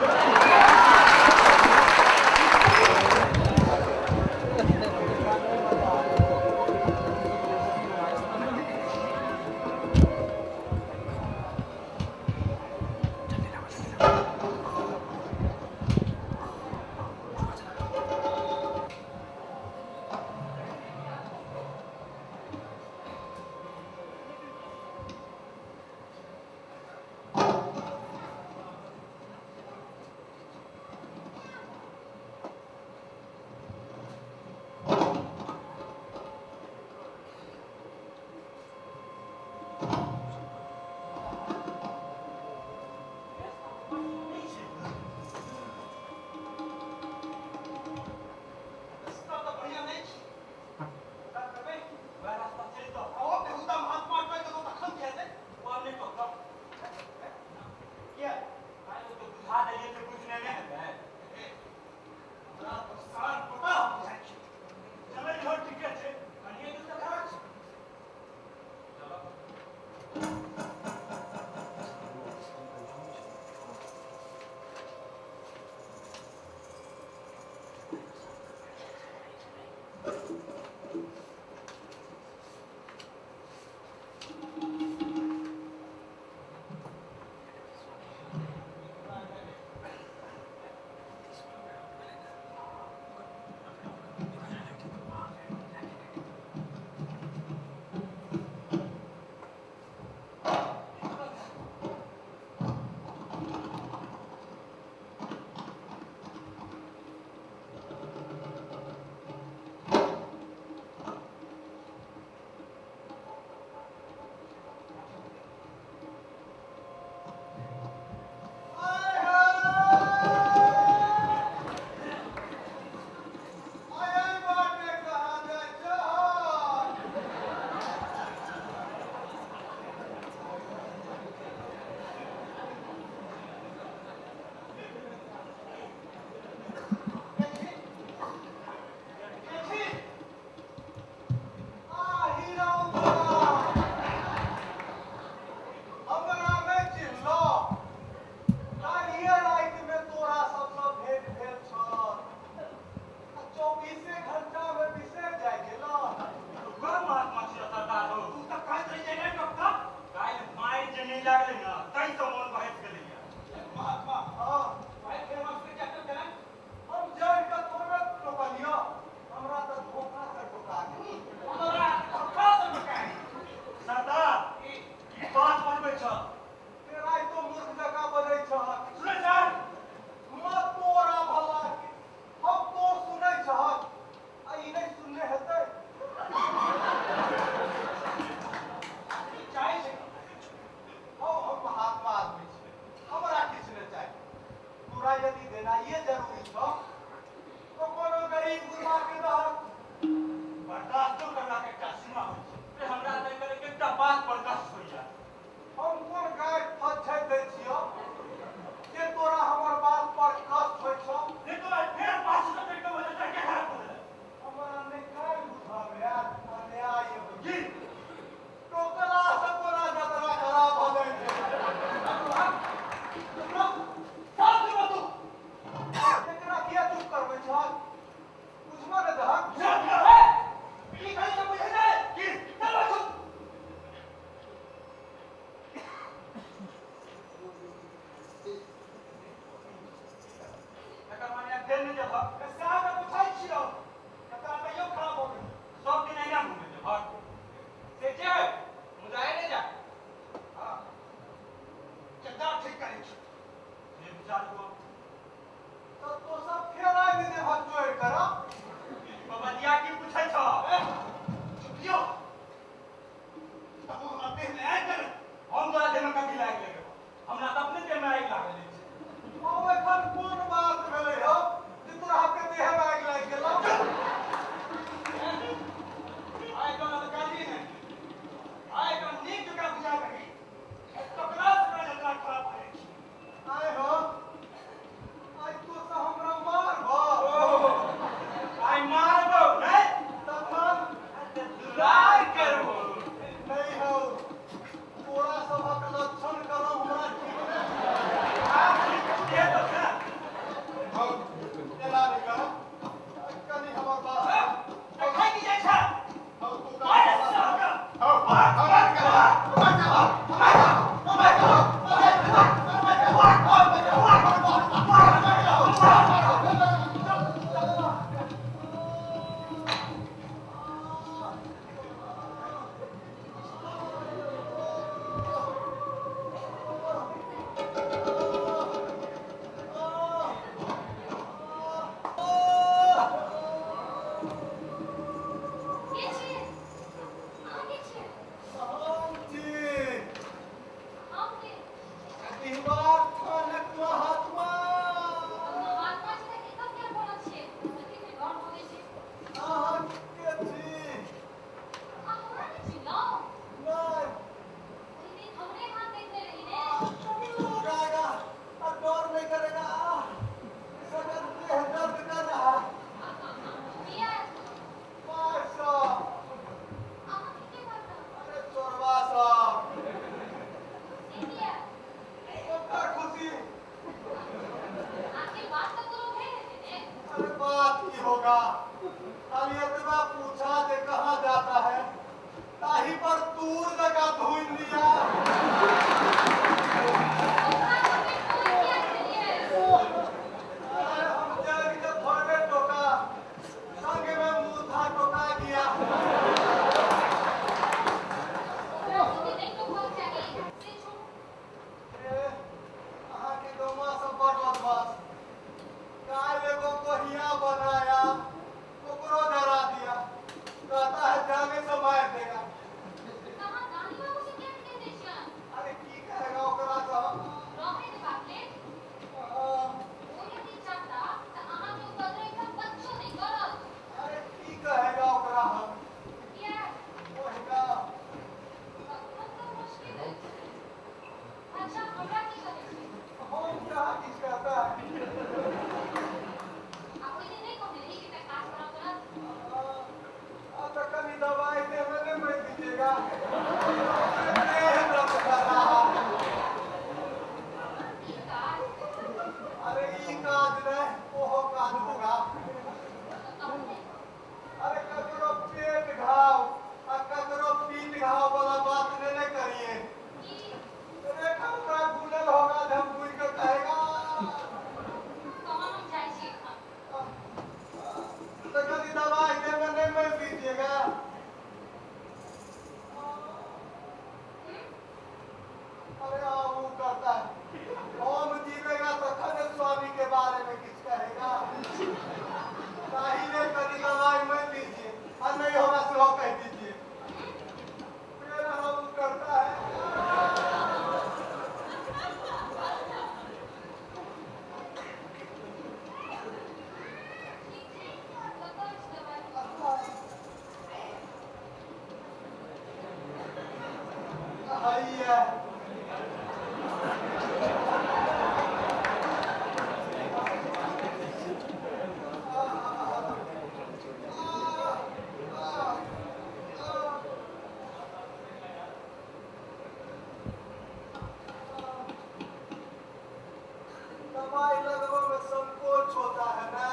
[SPEAKER 5] बारे में कुछ कहेगा? नहीं कभी दवाई मत दीजिए और नहीं होगा तो कह दीजिए। मेरा हम करता है। भैया दवाई लगने में संकोच होता है ना।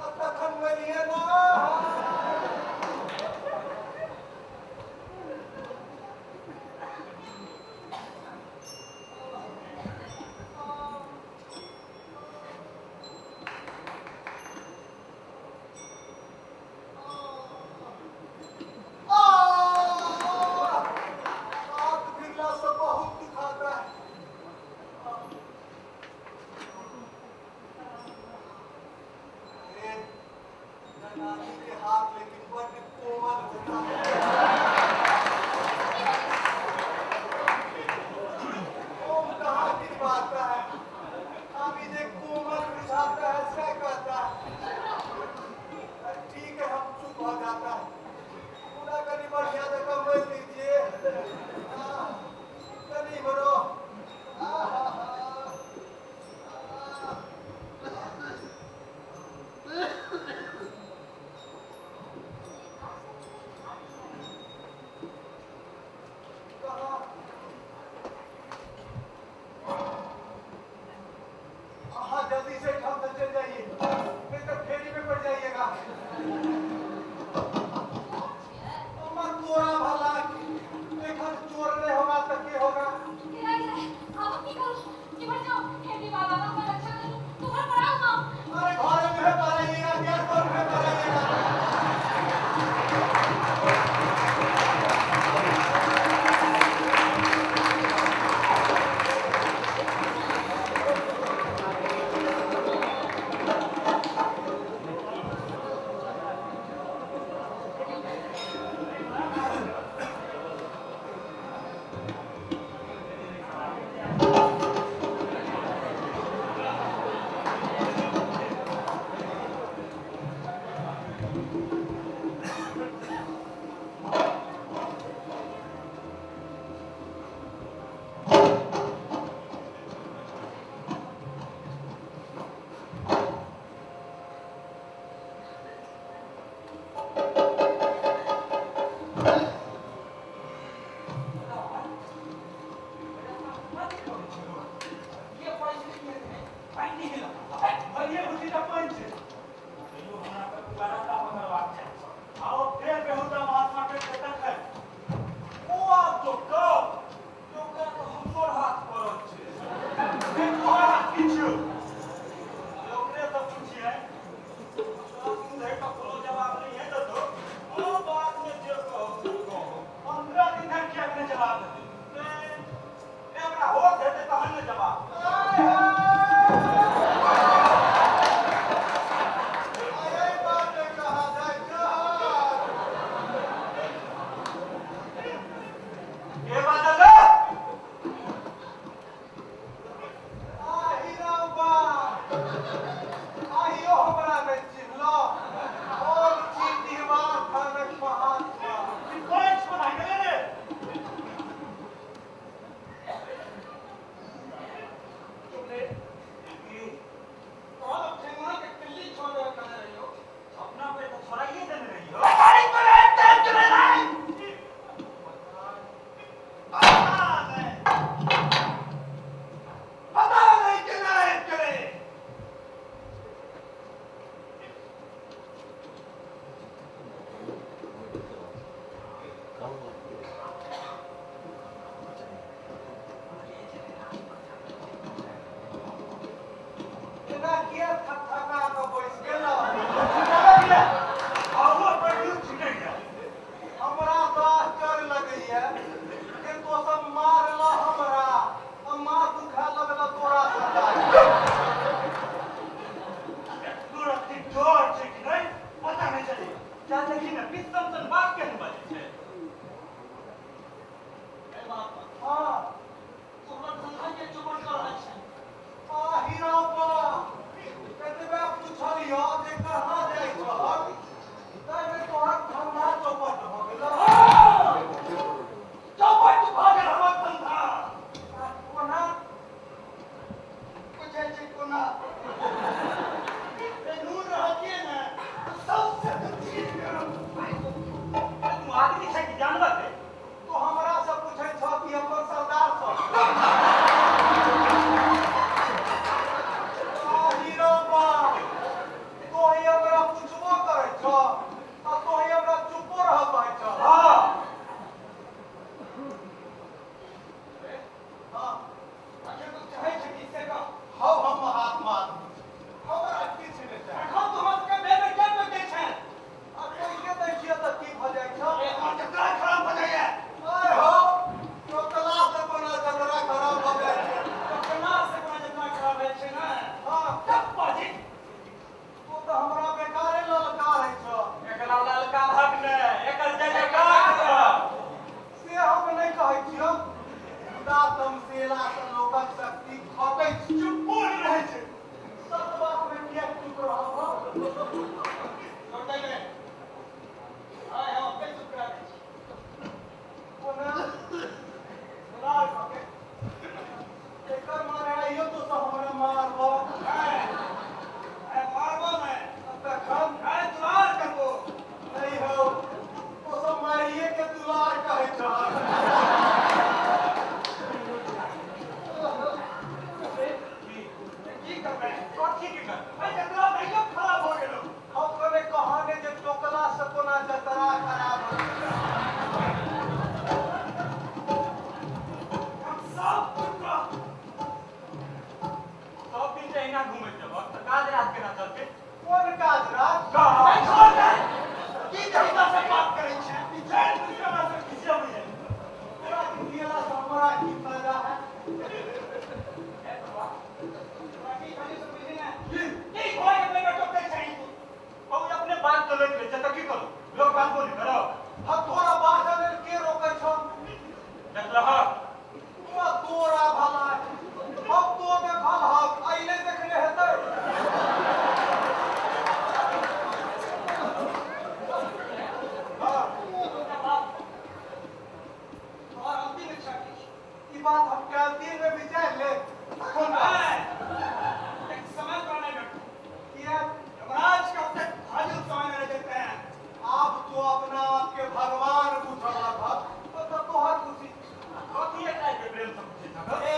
[SPEAKER 5] अब तक हम मिलिए ना। ठीक है, हम चुप हो जाता है। पूरा कभी बढ़िया से कमल लीजिए। कभी बड़ो। जल्दी से हम से चल जाइए, नहीं तो फेरी में पड़ जाइएगा। मत तोड़ा भला, एक हाथ चोर नहीं होगा तो क्या होगा? अरे घर में पड़ाइएगा, क्या घर में पड़ाइएगा? केला से लोकक शक्ति खपै चुप रहे छै सब बात में किया चुप रहब
[SPEAKER 2] छोड़ते ने आय हम पे चुप रह छी
[SPEAKER 5] कोना लाल पके एकर मारे आइयो तो सब हमरा मारबो
[SPEAKER 2] आय मारबो मैं
[SPEAKER 5] तखन
[SPEAKER 2] आय दुआर करबो
[SPEAKER 5] नहीं हो तो सब मारिए के दुलार कहै छ
[SPEAKER 2] की करबै कथी की करबै भाई जतरा भैया खराब हो गेलो
[SPEAKER 5] हम कने कहाने जे टोकला से कोना जतरा खराब हो
[SPEAKER 2] हम सब चुप रह सब दिन जहिना घूमे जब त काज रात के ना चलते
[SPEAKER 5] कोन काज रात
[SPEAKER 2] भाई छोड़ दे की जहिना से बात करै छै जान दूसरा बात से किसे हो जाए
[SPEAKER 5] पूरा केला से हमरा की फायदा है
[SPEAKER 2] बाकी खाली सब बुझे ना की भाई अपने बेटो के चाहिए तू अपने बात तो लेट ले जत की करो लोग बात बोली करो
[SPEAKER 5] हम तोरा बात में के रोकै छ
[SPEAKER 2] जत रहा
[SPEAKER 5] तू तोरा भला हम तो देखल हक आइले देखले हेतै
[SPEAKER 2] और अंतिम इच्छा की
[SPEAKER 5] ई बात हम काल दिन में विचार ले कोन
[SPEAKER 2] एक समय पर नहीं बैठो
[SPEAKER 5] ये
[SPEAKER 2] यमराज का तक हाजिर समय में रह जाते हैं
[SPEAKER 5] आप तो अपना आप के भगवान पूछल हक तो तोहर पूछी
[SPEAKER 2] कथी है टाइप के प्रेम सब पूछे था ए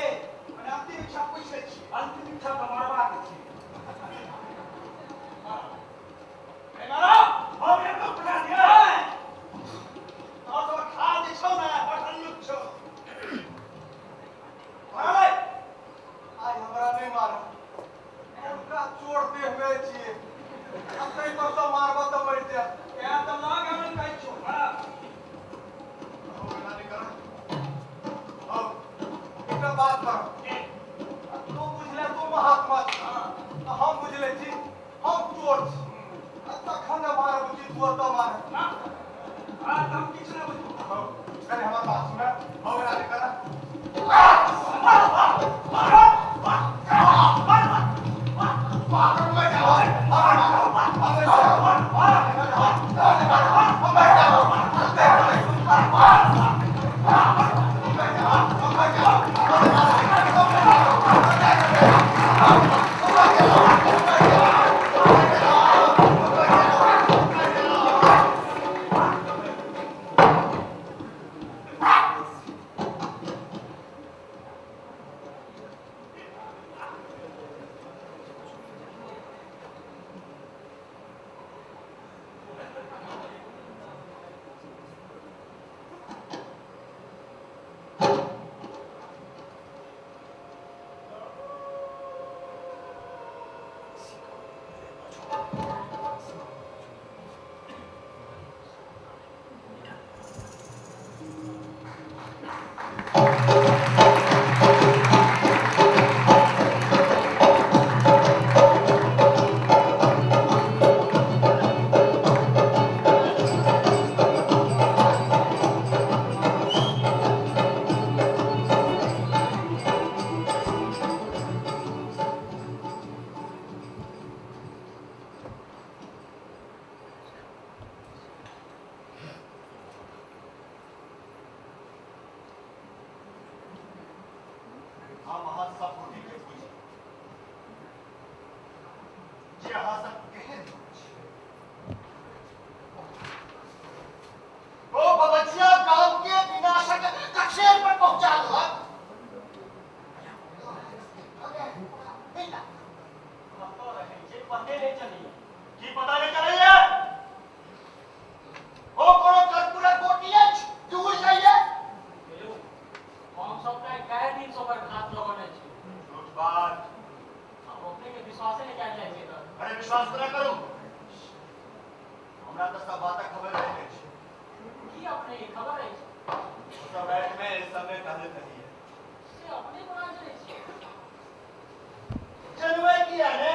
[SPEAKER 2] मैंने अंतिम इच्छा पूछ ले छी अंतिम इच्छा तो मरवा के छी ए मारो हम एक तो बना दिया और तो खा दे छौ ना पठन लुक छौ भाई
[SPEAKER 5] आज हमरा नहीं मारो उनका चोर देह में छिए अब कहीं पर तो मारबो तो मर जा
[SPEAKER 2] क्या तो लाग हमन कहि छौ हां
[SPEAKER 5] एकटा बात कर तू बुझले तू महात्मा छी हम बुझले छी हम चोर छी तखन मार बुझी तू तो मार
[SPEAKER 2] ना हां हम किछ ना बुझो
[SPEAKER 5] अरे हमार बात सुन हम राजी कर हम अहाँ सब गोटी के पूछ जे अहाँ सब केहन ओ बबचिया गांव के विनाशक कक्षेर पर पहुंचा हुआ
[SPEAKER 6] पते नहीं चली
[SPEAKER 5] की पता नहीं चलैया ओ कोनो कर्पूरा गोटी अछि दूर जाइए
[SPEAKER 4] हम सब कई दिन से ओकर घात लगने छी
[SPEAKER 5] झूठ बात
[SPEAKER 4] हम अपने के विश्वास नहीं कयल जाइ छै तऽ
[SPEAKER 5] अरे विश्वास न करू हमरा तो सब बात खबर रहे छै
[SPEAKER 4] की अपने के खबर है
[SPEAKER 5] सब रात में इस समय कहले नहीं है
[SPEAKER 4] से अपने बना जाने छी
[SPEAKER 5] जनवे किया ने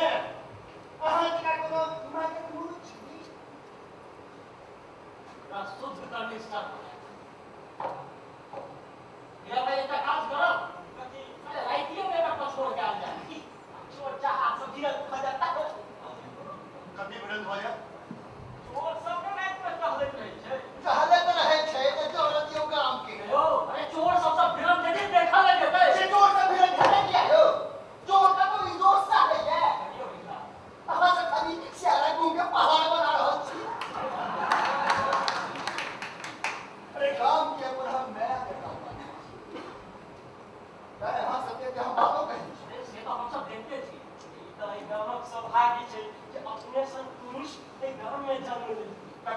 [SPEAKER 5] अहाँ का कोनो दिमाग के मूर्ख छी
[SPEAKER 4] का शुद्ध करने सर या भाई इतना काज करो
[SPEAKER 2] कथी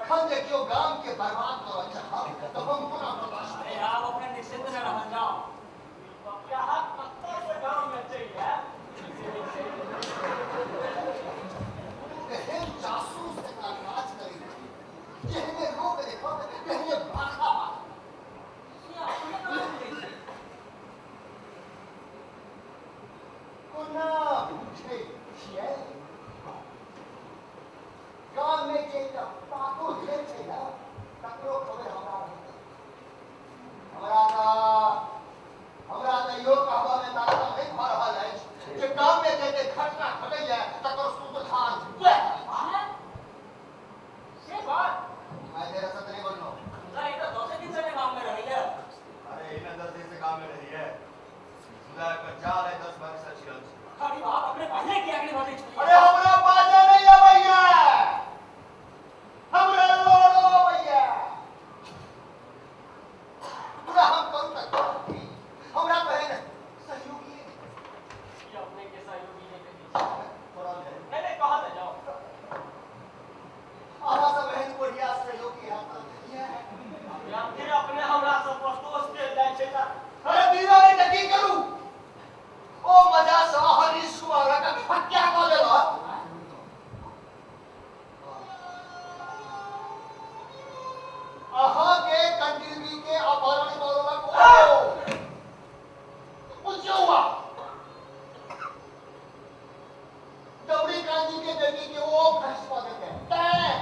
[SPEAKER 5] तखन जे केओ गाम के बर्बाद करऽ चाहत तऽ हम कोना बर्दाश्त
[SPEAKER 4] अरे आप अपने निश्चिंत न रहल जाओ क्या हाथ पत्ता से गांव में चाहिए
[SPEAKER 5] एहन जासूस एकरा काज करै छै जेहने लोक देखत तेहने भाषा बाजत
[SPEAKER 4] ये अपने काम में छै
[SPEAKER 5] कोना बुझै छियै गाम में जे एकटा पातो भेल छै ने तकरो खबर हमरा तऽ इहो कहबामे ताकत नहि भऽ रहल अछि जे गाम में जे घटना घटैया तकर सुधार
[SPEAKER 4] है से बात
[SPEAKER 5] मैं तेरे साथ नहीं बोल रहा हूँ
[SPEAKER 4] हमरा ई तो 10 दिन से गांव में रही है
[SPEAKER 5] अरे इन्हें 10 दिन से गाँव में रही है सुधा का जाल है 10 बार सच रहा
[SPEAKER 4] खाली बात अपने पहले की अगली बातें छुई
[SPEAKER 5] अरे हमरा बाजा नहीं है भैया हमरा लोड़ो भैया पूरा हम करूँ तक हमरा बहन सहयोगी
[SPEAKER 4] ये अपने के सहयोगी ने कही
[SPEAKER 5] थोड़ा ले
[SPEAKER 4] नहीं कहा ले जाओ
[SPEAKER 5] आहा सब बहन बढ़िया सहयोगी है
[SPEAKER 6] या फिर अपने हमरा से प्रस्तोष के जाय छै त
[SPEAKER 5] अरे दीदा ने त की करू ओ मजा से हरी सुआरा का हत्या कर देलो आहा के कंटिन्यू के अपहरण करो को कुछ हुआ दबड़ी कांजी के बेटी के वो भ्रष्ट कर देते हैं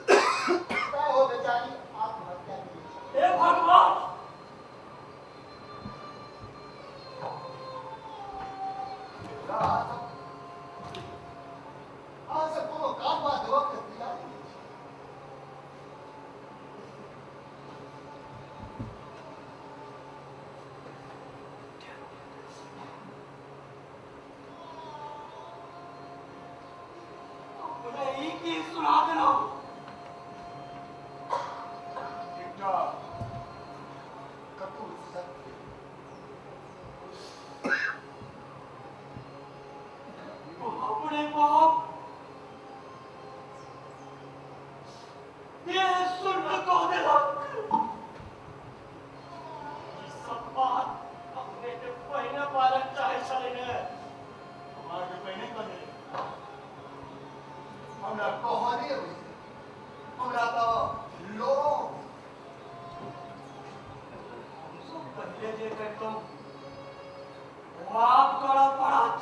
[SPEAKER 5] तय हो बेचारी आत्महत्या की
[SPEAKER 4] हे भगवान
[SPEAKER 5] आज से कोनो काम बात वक्त दिया
[SPEAKER 4] अपने ई की सुना देलो
[SPEAKER 5] एकटा कटु सत्य
[SPEAKER 4] अपने बाप ये सुन को देलो
[SPEAKER 6] ई सब बात अपने के पहिने बारक चाहे छलै ने हमरा के पहिने कर दे
[SPEAKER 5] हमरा कहने होई हमरा तो लोरो
[SPEAKER 4] सब पहले जे करतो वाप करो पड़त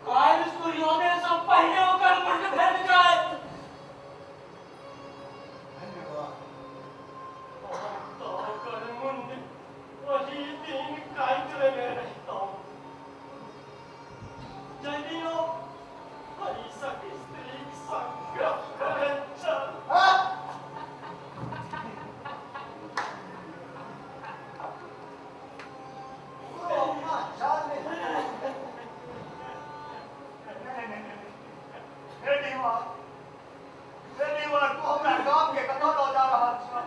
[SPEAKER 4] काल सूर्योदय से पहले होकर मुंड भेद जाए
[SPEAKER 5] धन्यवाद
[SPEAKER 6] तो कर मुंड वही दिन काट लेने रहता जदियो हरी सक स्त्री संग करे चल
[SPEAKER 5] हां ओ मां जान में हे दीवा तू हमरा गांव के कतौ ल जा रहल छ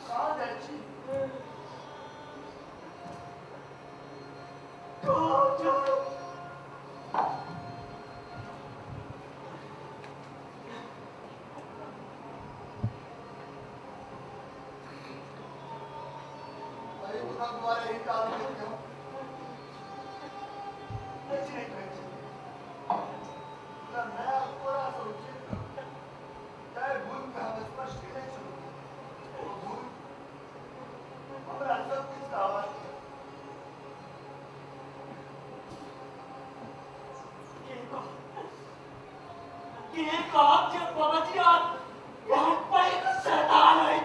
[SPEAKER 5] कहाँ जाइ छी अरे उठा तुम्हारे ही काम में क्यों ऐसे नहीं कहते ना मैं पूरा सोचिए चाहे भूल में हम स्पष्ट नहीं सुनते वो भूल हमारा सब कुछ का आवाज
[SPEAKER 4] ये काम जे पवतिया बहुत पैक सतान है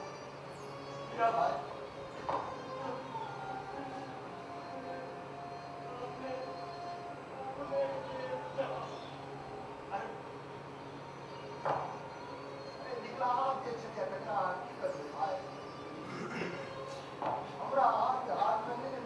[SPEAKER 5] मेरा भाई अरे निकला आप देख सकते हैं बेटा की कर रहे भाई हमरा हाथ में नहीं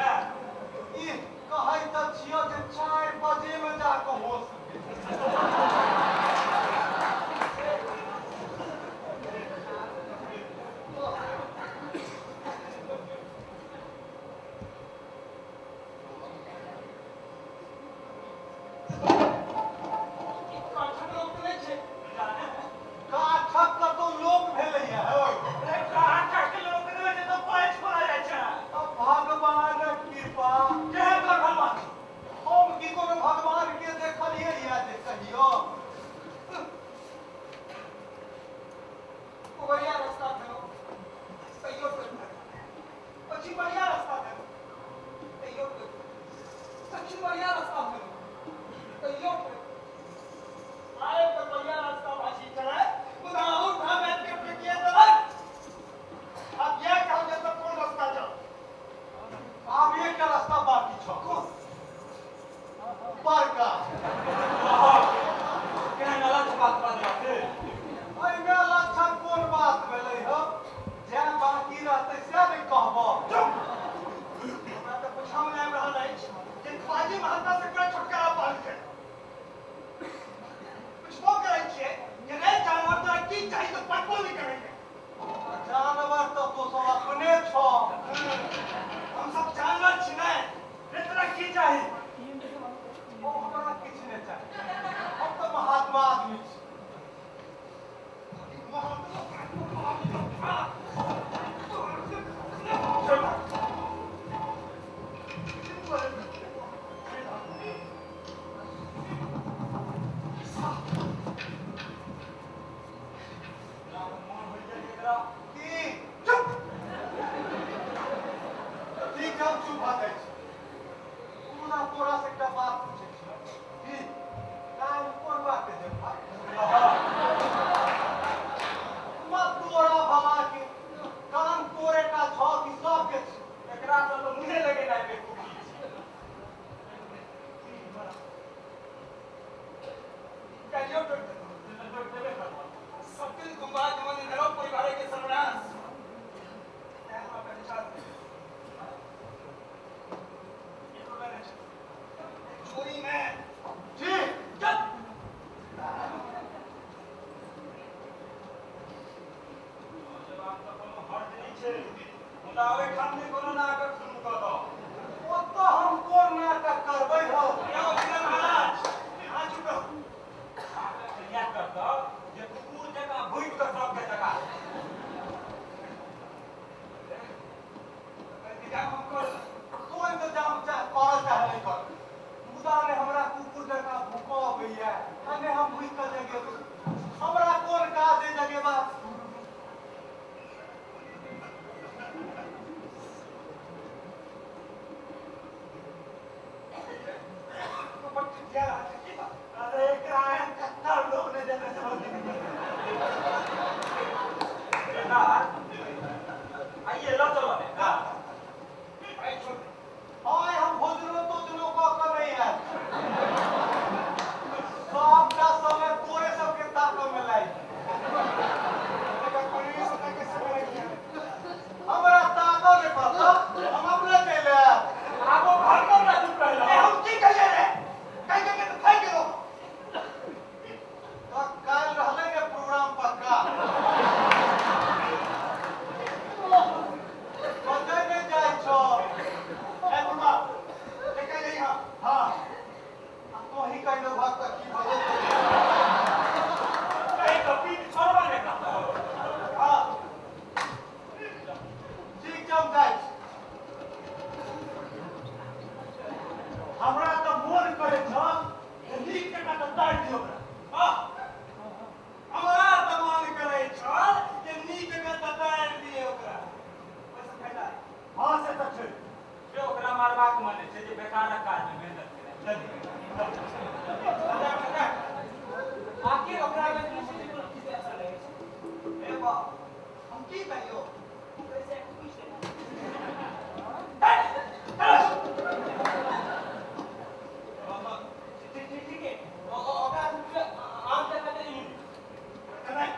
[SPEAKER 5] ई कहै तऽ छियो जे 4 बजे में जाके होश
[SPEAKER 2] काठक लोक नहि छै
[SPEAKER 5] काठक कतौ लोक भेलैया हौ
[SPEAKER 2] काठक लोक नहि छै तऽ पैठ पड़ा जाइ छै
[SPEAKER 5] भगवानक कृपा
[SPEAKER 2] केहन कर भगवान
[SPEAKER 5] हम की कोनो भगवान के देखलियै या जे कहियो
[SPEAKER 2] बढ़िया रास्ता भेलो तैयो पश्चिम बढ़िया रास्ता भेलो तैयो दक्षिण बढ़िया रास्ता भेलो तैयो आए तो बढ़िया रास्ता भाषी चले बुधाऊ था बैठ के फेंकिए तलक अब ये कहो जे तो कौन रास्ता जाओ
[SPEAKER 5] आब एकटा रास्ता बाकी छ बड़का
[SPEAKER 2] केहन अलग बात बन जाते
[SPEAKER 5] एहिमे लक्षण कोन बात भेलै हो जे बाकी रहतै से नहि कहबो
[SPEAKER 2] हमरा तऽ बुझाव नहि आबि रहल अछि जे ख्वाजी महात्मा से केना छुटकारा पाल छै पुछबो करै छियै जे रे जानवर तोरा की चाही तऽ पटबो नहि करै छै
[SPEAKER 5] जानवर तऽ तो सब अपने छ
[SPEAKER 2] हम सब जानवर छी ने रे तोरा की चाही
[SPEAKER 5] ओ हमरा किछु नहि चाही हम तऽ महात्मा आदमी छी की चुप ठीक हम चुप भऽ जाइ छी मुदा तोरा से एकटा बात पूछै छी की काल्हि कोन बात के जेबा तोरा भला के कान तोरे का छ कि सब के छी
[SPEAKER 2] एकरा से तो मुझे लगे ना बेवकूफी कहियो तो सब दिन गुंबा जमन नरो परिवार के सर्वनाश हमरा पहचान चोरी में
[SPEAKER 5] जी
[SPEAKER 2] चुप मुदावे खाने कोनो नाटक शुरू कर दो
[SPEAKER 5] ओतऽ हम कोन नाटक करबै हो
[SPEAKER 2] यो विनय महाराज यहाँ चुप रहो याद कर दो जे कुकुर जगह भूख कर सब के जगह इंतजाम हम कर
[SPEAKER 5] तो इंतजाम करल चाहे नहीं कर मुदा ने हमरा कुकुर जकाँ भूखो अबैया आ ने हम भूख कऽ जगेबै हमरा कोन काज है जगेबा
[SPEAKER 2] अरे क्राइम कत्ता लोग ने देने समझ आइए लो चलो आई छोड़
[SPEAKER 5] आय हम भोजनो तोजनो कऽ कऽ नहीं आयल सबटा समय तोरे सबके ताकऽ में लागि हमरा ताकऽ नहि पड़त हम अपने चलि आयब
[SPEAKER 2] आगो भागो ना तू पहले हम की कहिए रे कहीं के तो खाई गेलो
[SPEAKER 5] तऽ काल्हि रहलै ने प्रोग्राम पक्का कतै नहि जाइ छौ
[SPEAKER 2] ए बुढ़ा लेके जाइए
[SPEAKER 5] हाँ आ तोही कहि दो भक्त की भऽ
[SPEAKER 2] कहीं तो पीठ छोड़वा ले का
[SPEAKER 5] हाँ ठीक छै हम जाइ छी
[SPEAKER 2] हमरा तो मोन करे छ जे नीक जका तो दाइ दियो हां हमरा तो मोन करे छ जे नीक जका तो दाइ दियो ओकरा पैसा फायदा
[SPEAKER 5] हाँ से तऽ छै
[SPEAKER 2] जे ओकरा मारबाक माने छै जे बेकारक काज में मेहनत करे आखिर ओकरा में किसी भी चीज अच्छा लगे छै ए बा हम की कहियो कैसे कुछ ठीक है ओकरा आम के कते नहीं नहीं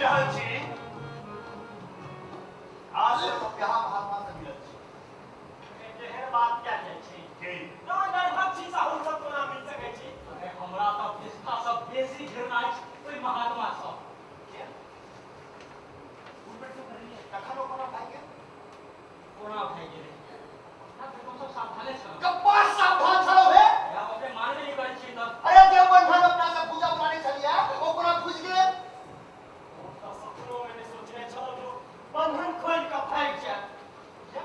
[SPEAKER 5] रहल छी आज से बिहार महात्मा से मिलल छी
[SPEAKER 6] एहन बात क्या जाइ छी
[SPEAKER 5] की
[SPEAKER 6] ना निर्भर छी साहू सब कोना मिल सकै छी
[SPEAKER 4] अरे हमरा तो निष्ठा सब बेसी घृणा अछि ओइ महात्मा सब
[SPEAKER 5] कखन ओकरा भाई के
[SPEAKER 4] कोना भए गेलै हम सब सावधाने छलहुँ
[SPEAKER 5] कपास सावधान छलो हे
[SPEAKER 4] हम अपने मानबे नहीं करै छी तब
[SPEAKER 5] अरे जे बंधन अपना से पूजा बनाने छलिए ओकरा घुस गेल
[SPEAKER 6] तो सपनों में नहीं सोचने चलो जो बंधन खोल के भाग जाए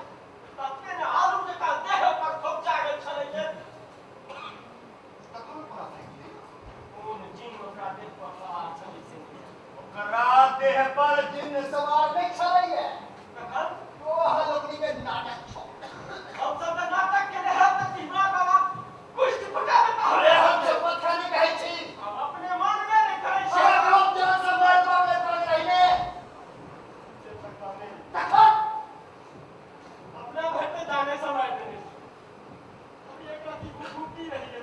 [SPEAKER 6] तत्ते ने आलू जका देह पर खोपचा गेल छलै जे
[SPEAKER 5] कखन ओकरा भाई गेल
[SPEAKER 6] कोन जिन ओकरा देह पर सवार छलै से
[SPEAKER 5] ओकरा देह पर जिन सवार नहीं छलैए
[SPEAKER 6] तखन
[SPEAKER 5] ओ हलोकनी के नाटक छो
[SPEAKER 6] हम सब के नाटक के रहे त तिमरा बाबा कुछ फटा में
[SPEAKER 5] अरे हम सब पत्थर नहीं कहै छी
[SPEAKER 6] हम अपने मन में नहीं करे छी
[SPEAKER 5] अरे हम जान से मार मार में कर रहिले तखन
[SPEAKER 6] अपना घर पे जाने समय देने अभी एक रात की भूखी रही है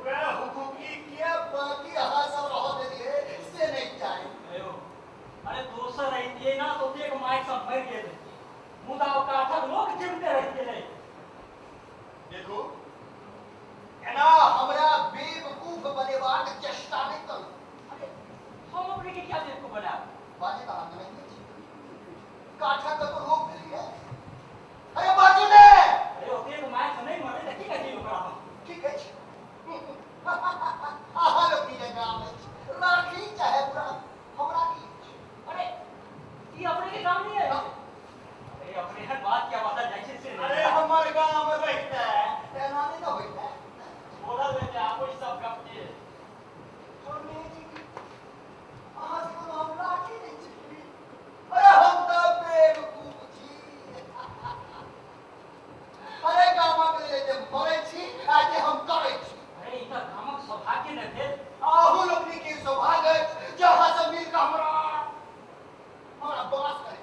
[SPEAKER 5] वे हुकुमी किया बाकी हां सब रह देलिए से नहीं जाए
[SPEAKER 4] अयो अरे दोसर रहितियै ना तो एक माइक सब मरि गेलै मुदा ओ काठक लोक जीवते रहि गेलै
[SPEAKER 5] देखो एना हमरा बेवकूफ बनेबाक चेष्टा नहीं करू
[SPEAKER 4] अरे हम अपने के क्या बेवकूफ बनाब
[SPEAKER 5] बाजी कहां नहीं छी काठा का तो रोक भेलिए अरे बाजू ने
[SPEAKER 4] अरे ओते माइक से नहीं मरे त की कही ओकरा हम
[SPEAKER 5] ठीक है आहा लोग की जगह में राखी चाहे पूरा हमरा की
[SPEAKER 4] अरे ई अपने के काम नहीं है अरे अपने हर बात क्या बता जाइ छै से
[SPEAKER 5] अरे हमारे गांव में रहता है एना नहीं ना होता है
[SPEAKER 6] बोला ले जा कोई सब गप के
[SPEAKER 5] छोड़ने जी की आहा से कोनो हम राखी नहीं छी अरे हम तो बेवकूफ छी अरे गांव में ले जे मरे छी आज हम करे छी
[SPEAKER 4] अरे ई त कामक सौभाग्य न भेल
[SPEAKER 5] आहू लोकनी के सौभाग्य जहां से मिल के हमरा बास करे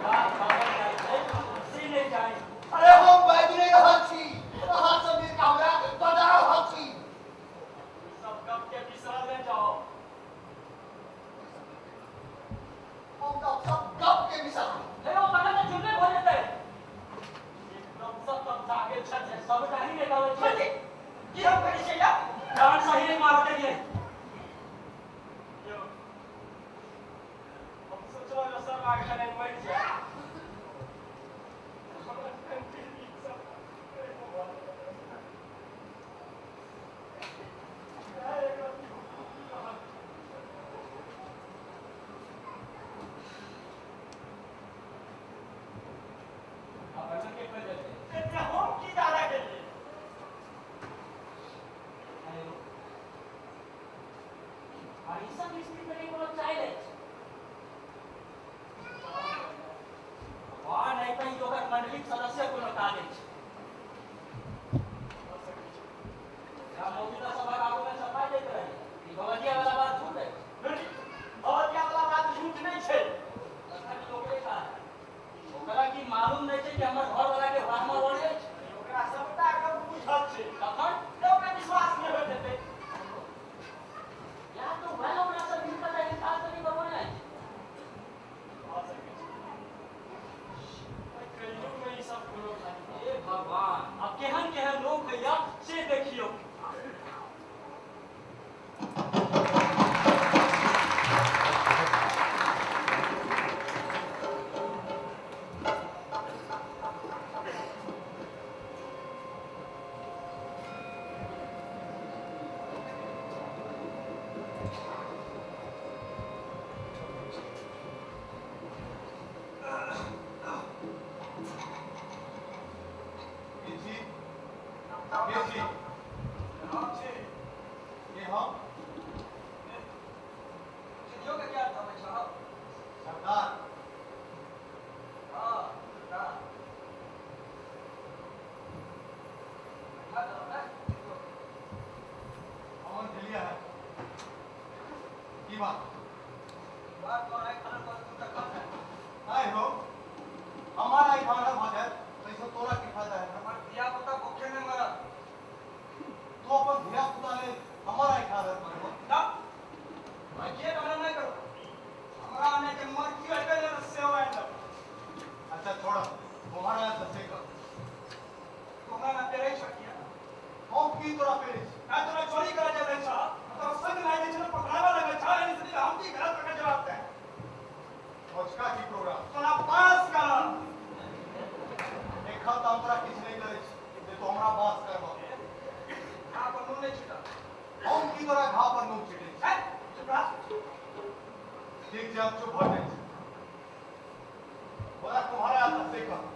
[SPEAKER 4] बात बात जाइ छै से नहीं जाइ
[SPEAKER 5] अरे हम बाज नहीं रहल छी अहाँ सब मिल के हमरा बजा रहल छी
[SPEAKER 6] सब गप के बिसरा ले जाओ
[SPEAKER 5] हम तो सब गप के विषय
[SPEAKER 4] अरे ओ तने त चुने हो जेतै
[SPEAKER 6] एकदम सब जागे छल
[SPEAKER 4] सब टाही ले कहै छै
[SPEAKER 6] की हम करी छै यार
[SPEAKER 4] जान सही नहीं मारते ये
[SPEAKER 6] यो हम सोचलो जो सब आगे खने मर जाए
[SPEAKER 4] अपन के कर देते
[SPEAKER 6] इतना हम की ज्यादा के लिए
[SPEAKER 4] अरे और ई सब स्थिति में कोनो चाहे वहाँ नहीं तो ई ओकर मंडलिक सदस्य कोनो काज छै या मौजूदा सभा आगू में सफाई देत रहे ई भगवतिया वाला बात झूठ है
[SPEAKER 6] नहीं और क्या वाला बात झूठ नहीं छै
[SPEAKER 4] खाली लोके का ओकरा की मालूम नहीं छै कि हमर घर वाला के ब्राह्मण रोड है
[SPEAKER 6] ओकरा सबटा गप बुझल छै
[SPEAKER 4] तखन
[SPEAKER 6] ओकरा विश्वास नहीं होइत हेतै
[SPEAKER 4] या तो वह ओकरा सब मिलकर इंसान
[SPEAKER 5] की तोरा पेरे छी
[SPEAKER 2] आ तोरा चोरी करे जाबे छ तो संग लागे छ पकड़ावा लगे छ एनी से हम की गलत का जवाब दे
[SPEAKER 5] मौजका की प्रोग्राम
[SPEAKER 2] तोरा पास कर
[SPEAKER 5] एक खत हम तोरा किछ नहीं करे छी जे तो हमरा पास करबो
[SPEAKER 2] आ पर मुंह नहीं छिटा
[SPEAKER 5] हम की तोरा घाव पर नून छिटे छी
[SPEAKER 2] है चुप रह
[SPEAKER 5] ठीक जब चुप हो जाए बोला तुम्हारे हाथ से कर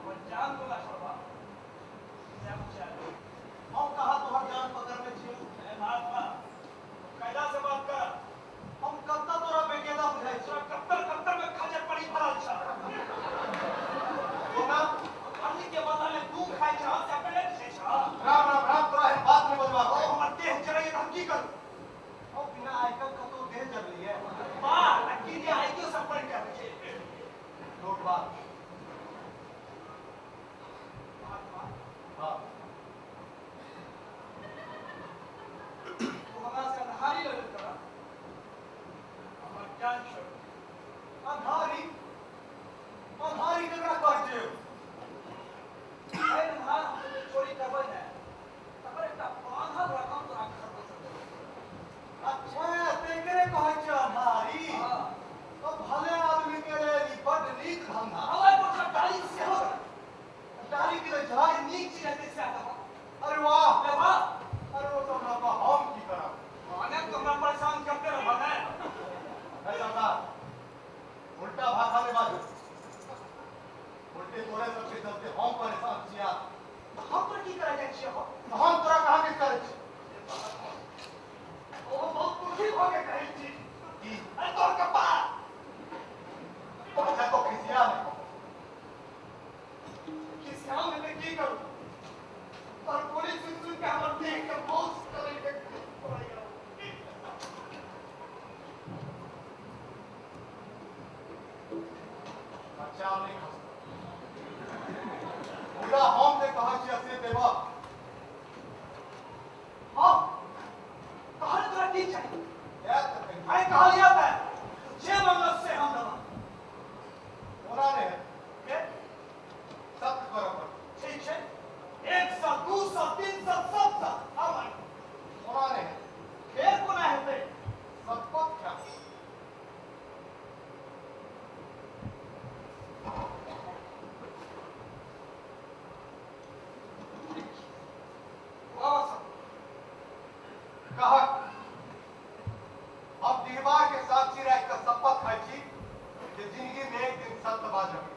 [SPEAKER 2] वो जान को ला छोड़वा सब चल
[SPEAKER 5] हम कहा तोहर जान पकड़ में छी
[SPEAKER 2] ए महात्मा कायदा से बात कर
[SPEAKER 5] हम कब तक तोरा बेकायदा बुझाई छी
[SPEAKER 2] तोरा कत्तर में खजर पड़ी पड़ल छ
[SPEAKER 5] बोला
[SPEAKER 2] खाली के बदले तू खाइ छ सेपरेट छै छ
[SPEAKER 5] राम राम राम तोरा है बात में बजवा
[SPEAKER 2] ओ हमर देह जरे हम की करू
[SPEAKER 5] हम बिना आइकन कतो देह जरली है
[SPEAKER 2] वाह लकी जे आई क्यों सब पड़ गया मुझे
[SPEAKER 5] नोट बात
[SPEAKER 2] महात्मा
[SPEAKER 5] हां
[SPEAKER 2] तू हमरा से अनहारी लगे कर हमर जान छोड़
[SPEAKER 5] अंधारी अंधारी ककरा कह छै
[SPEAKER 2] ए ना चोरी करबै ना तकर एकटा बांधा रकम तोरा घर पर
[SPEAKER 5] अच्छा तेकरे कहै छै अंधारी
[SPEAKER 2] हां
[SPEAKER 5] तो भले आदमी के लिए ई बड़ नीक धंधा
[SPEAKER 2] हवाई पर गाड़ी से हो
[SPEAKER 5] दारी के लिए जहाज
[SPEAKER 2] नीक चीज है से आता
[SPEAKER 5] अरे वाह
[SPEAKER 2] ले वाह
[SPEAKER 5] अरे वो तो हमरा का हम की करब
[SPEAKER 2] अनेक तुमरा परेशान करते रहो ना
[SPEAKER 5] है दादा उल्टा भाषा में बात उल्टे तोरे सबके चलते हम परेशान छिया
[SPEAKER 2] हम पर की करा जाय छियै हो
[SPEAKER 5] हम तोरा कहा के करे छी
[SPEAKER 2] ओ बहुत दुखी हो के कहै छी
[SPEAKER 5] की
[SPEAKER 2] अरे तोर कपा
[SPEAKER 5] अच्छा तो खिसिया नहीं
[SPEAKER 2] कि सामने में की करूं और पुलिस सुन के हमर देख के बहुत करे के पड़ेगा
[SPEAKER 5] अच्छा नहीं खस पूरा हम से कहा छी से देबा
[SPEAKER 2] हां कहल तोरा की चाहिए
[SPEAKER 5] या तो कहीं
[SPEAKER 2] आइ कहलिया बे जे मंगल से हम दबा
[SPEAKER 5] होना नहीं
[SPEAKER 2] के
[SPEAKER 5] सख्त करो पर
[SPEAKER 2] ठीक है 100 200 300 700 हम
[SPEAKER 5] होना नहीं
[SPEAKER 2] फेर कोना हेतै
[SPEAKER 5] सब पक क्या
[SPEAKER 2] बाबा साहब
[SPEAKER 5] कहा अब दीवार के साक्षी रह कर शपथ खाई छी कि जिंदगी में एक दिन सत्य बाजब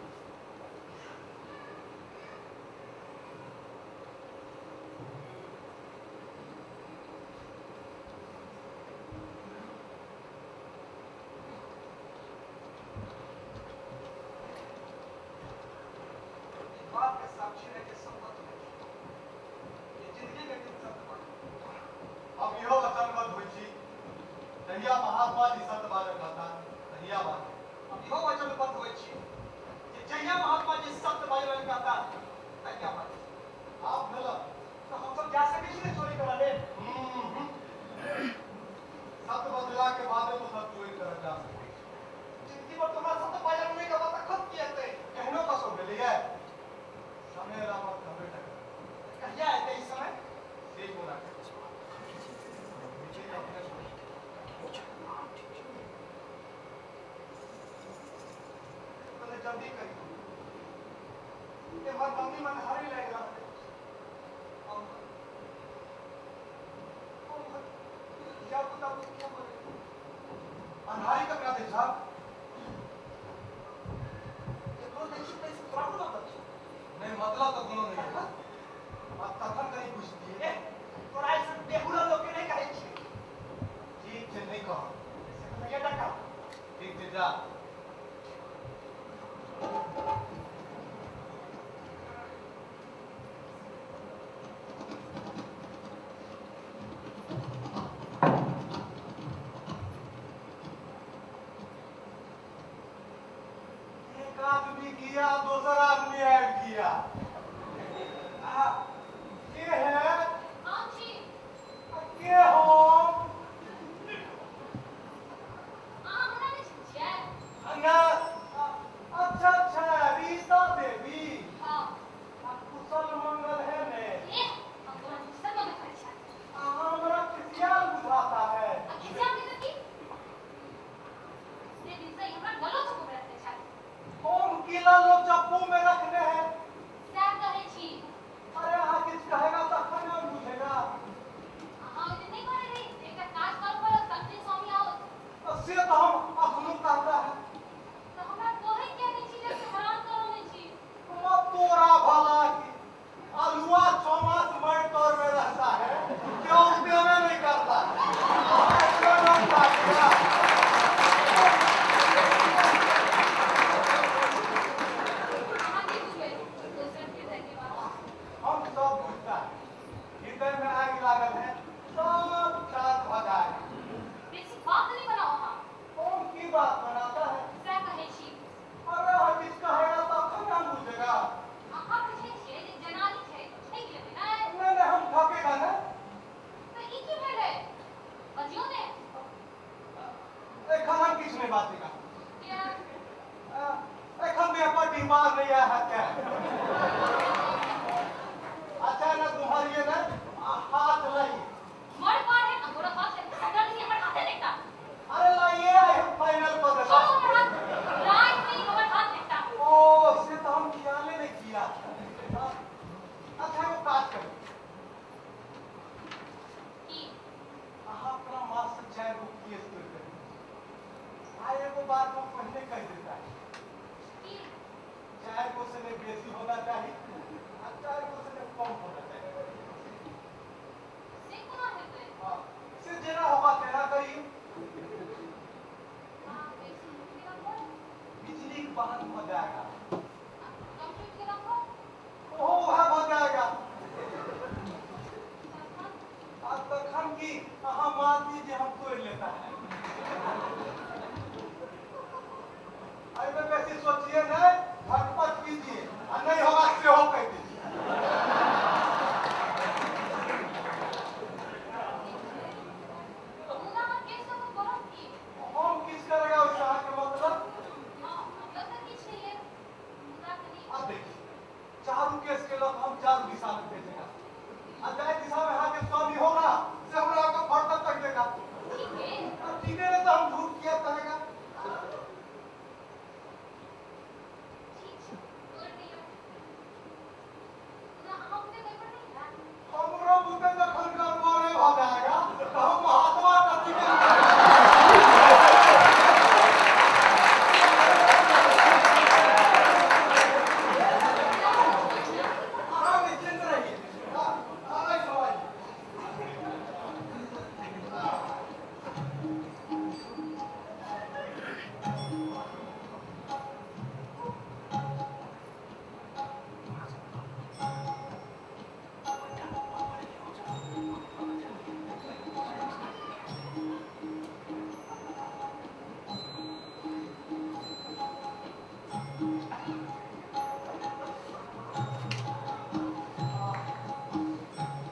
[SPEAKER 2] बात के साक्षी रह के संपत्त है ये जिंदगी के दिन सत्य बात
[SPEAKER 5] अब इहो वचनबद्ध होइ छी तहिया महात्मा जी सत्य बाजब कहता तहिया बात
[SPEAKER 2] अब इहो वचनबद्ध होइ छी जे जहिया महात्मा जी सत्य बाजै लेल कहता तहिया बात
[SPEAKER 5] आप मिला
[SPEAKER 2] तो हम सब जा सकै छी ने चोरी करा ले
[SPEAKER 5] सत्य बदला के बाद तो सब चोरी कर जा सके
[SPEAKER 2] जिंदगी पर तुम्हारा सत्य बाजै नहीं का बात खत्म किया थे
[SPEAKER 5] कहनो कसो भेलिए समय रामत खबर तक
[SPEAKER 2] कहिया आते इस समय
[SPEAKER 5] से बोला मुझे अपने
[SPEAKER 2] तो जल्दी करी ये हर मम्मी मन हारी लग रहा है क्या पता वो क्या बोले
[SPEAKER 5] अंधारी का क्या देखा
[SPEAKER 2] ये तो देखिए पैसे प्रॉब्लम होता है
[SPEAKER 5] नहीं मतलब तो कोनो नहीं है अब कथन कहीं कुछ दिए
[SPEAKER 2] ए तोरा ऐसे बेहुला लोग के नहीं कहै छी
[SPEAKER 5] ठीक से नहीं कहो
[SPEAKER 2] ये डका
[SPEAKER 5] ठीक से जा एक आदमी किया दूसरा आदमी ऐड किया के है
[SPEAKER 3] हाँ जी
[SPEAKER 5] के हो
[SPEAKER 3] हमरा नहीं छियै
[SPEAKER 5] ना दिमाग नहीं आया है क्या? अचानक तुम्हारी ये ना हाथ लाई।
[SPEAKER 3] मर कौन है अंगूर हाथ से सदा नहीं हमारे हाथ देखता
[SPEAKER 5] अरे लाइए आए फाइनल पर
[SPEAKER 3] छोड़ो हमारे हाथ रात में हमारे हाथ देखता
[SPEAKER 5] ओ से तो हम ख्याल ही नहीं किया। अच्छा वो काट कर
[SPEAKER 3] कि
[SPEAKER 5] अपना मास्टर चाहे वो केस कर दे। आए वो बात वो पहले कह देता है।
[SPEAKER 3] कि
[SPEAKER 5] चाहे वो से में बेसी होना चाहिए, चाहे वो से में कम होना चाहिए।
[SPEAKER 3] से कौन है ते
[SPEAKER 5] हाँ, से जेना होगा तेरा करिए।
[SPEAKER 3] हां बेसी मुक्ति रखो
[SPEAKER 5] बिजली के बाहर हो जाएगा।
[SPEAKER 3] कंप्यूटर के रखो
[SPEAKER 5] ओ वहाँ हो जाएगा।
[SPEAKER 3] तखन
[SPEAKER 5] अब तक हम की हाँ मान दीजिए हम तोड़ लेता है। अरे मैं वैसे सोचिए ना झटपट कीजिए और नहीं होगा से हो कह दीजिए।
[SPEAKER 3] मुदा हम कैसे को करो कि
[SPEAKER 5] हम किस करेगा उस तरह के मतलब?
[SPEAKER 3] हां मतलब तो किछ नहीं है मुदा कनी
[SPEAKER 5] अब देखिए चारों केस के लोग हम चारों दिशा में भेजेगा। अजय दिशा में हाथ स्वामी होगा से हम लोग को फर्द तक देगा।
[SPEAKER 3] ठीक है
[SPEAKER 5] अब ठीक है तो हम झूठ किया कहेगा।
[SPEAKER 3] ठीक है कर दिया मुदा हमने कोई पर नहीं है
[SPEAKER 5] हमरो बुते तो खन कर मोरे हो जाएगा तो हम महात्मा कथी के आराम निश्चिंत रहिए। आई सवाल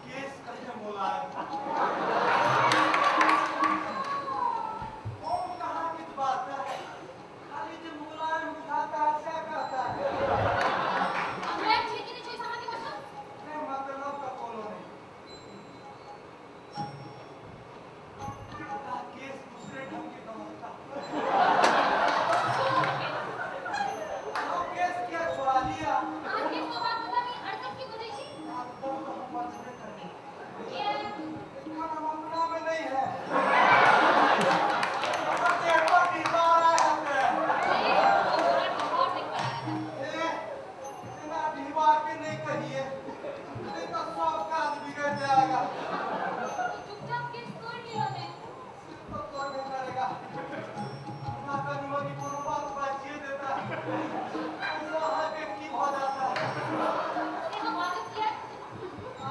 [SPEAKER 5] केस कैसे बोला है? वो कहाँ की बात है? खाली जो मुलायम बुझाता है क्या कहता है?
[SPEAKER 3] मैं ठीक नहीं छोई समाधि मतलब
[SPEAKER 5] नहीं मतलब का कोनो नहीं। का केस दूसरे ढंग के समझता। वो केस क्या छुड़ा लिया?
[SPEAKER 3] आगे तो बात पता नहीं अड़कत की बुझी छी
[SPEAKER 5] आपको तो हम बचने करें।
[SPEAKER 3] ये
[SPEAKER 5] इसका नाम अपना में नहीं है। बच्चे पर दीवार आए हमने।
[SPEAKER 3] बहुत देख पड़ा है
[SPEAKER 5] इतना दीवार के नहीं कहिए। नहीं तो सब काज बिगड़ जाएगा।
[SPEAKER 3] चुपचाप केस तोड़ लियो ने
[SPEAKER 5] सिर्फ तो तोड़ने करेगा। ना का निमन की कोनो बात बाजिए देता। ऐसा है कि की हो जाता है।
[SPEAKER 3] से हम आगे किया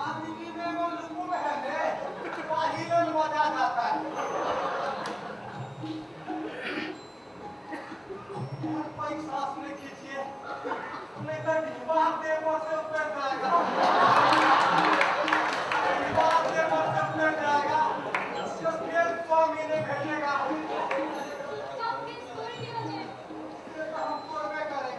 [SPEAKER 5] आदमी की में वो लुकुम है ने। पहिले मजा जाता है। कोई सांस में खींचिए। नहीं तो दीवार देवर से उतर जाएगा। दीवार देवर से उतर जाएगा। तो फिर स्वामी ने भेजेगा।
[SPEAKER 3] चुपचाप केस तोड़ लियो ने
[SPEAKER 5] ये तो हम तोड़बे करेंगे।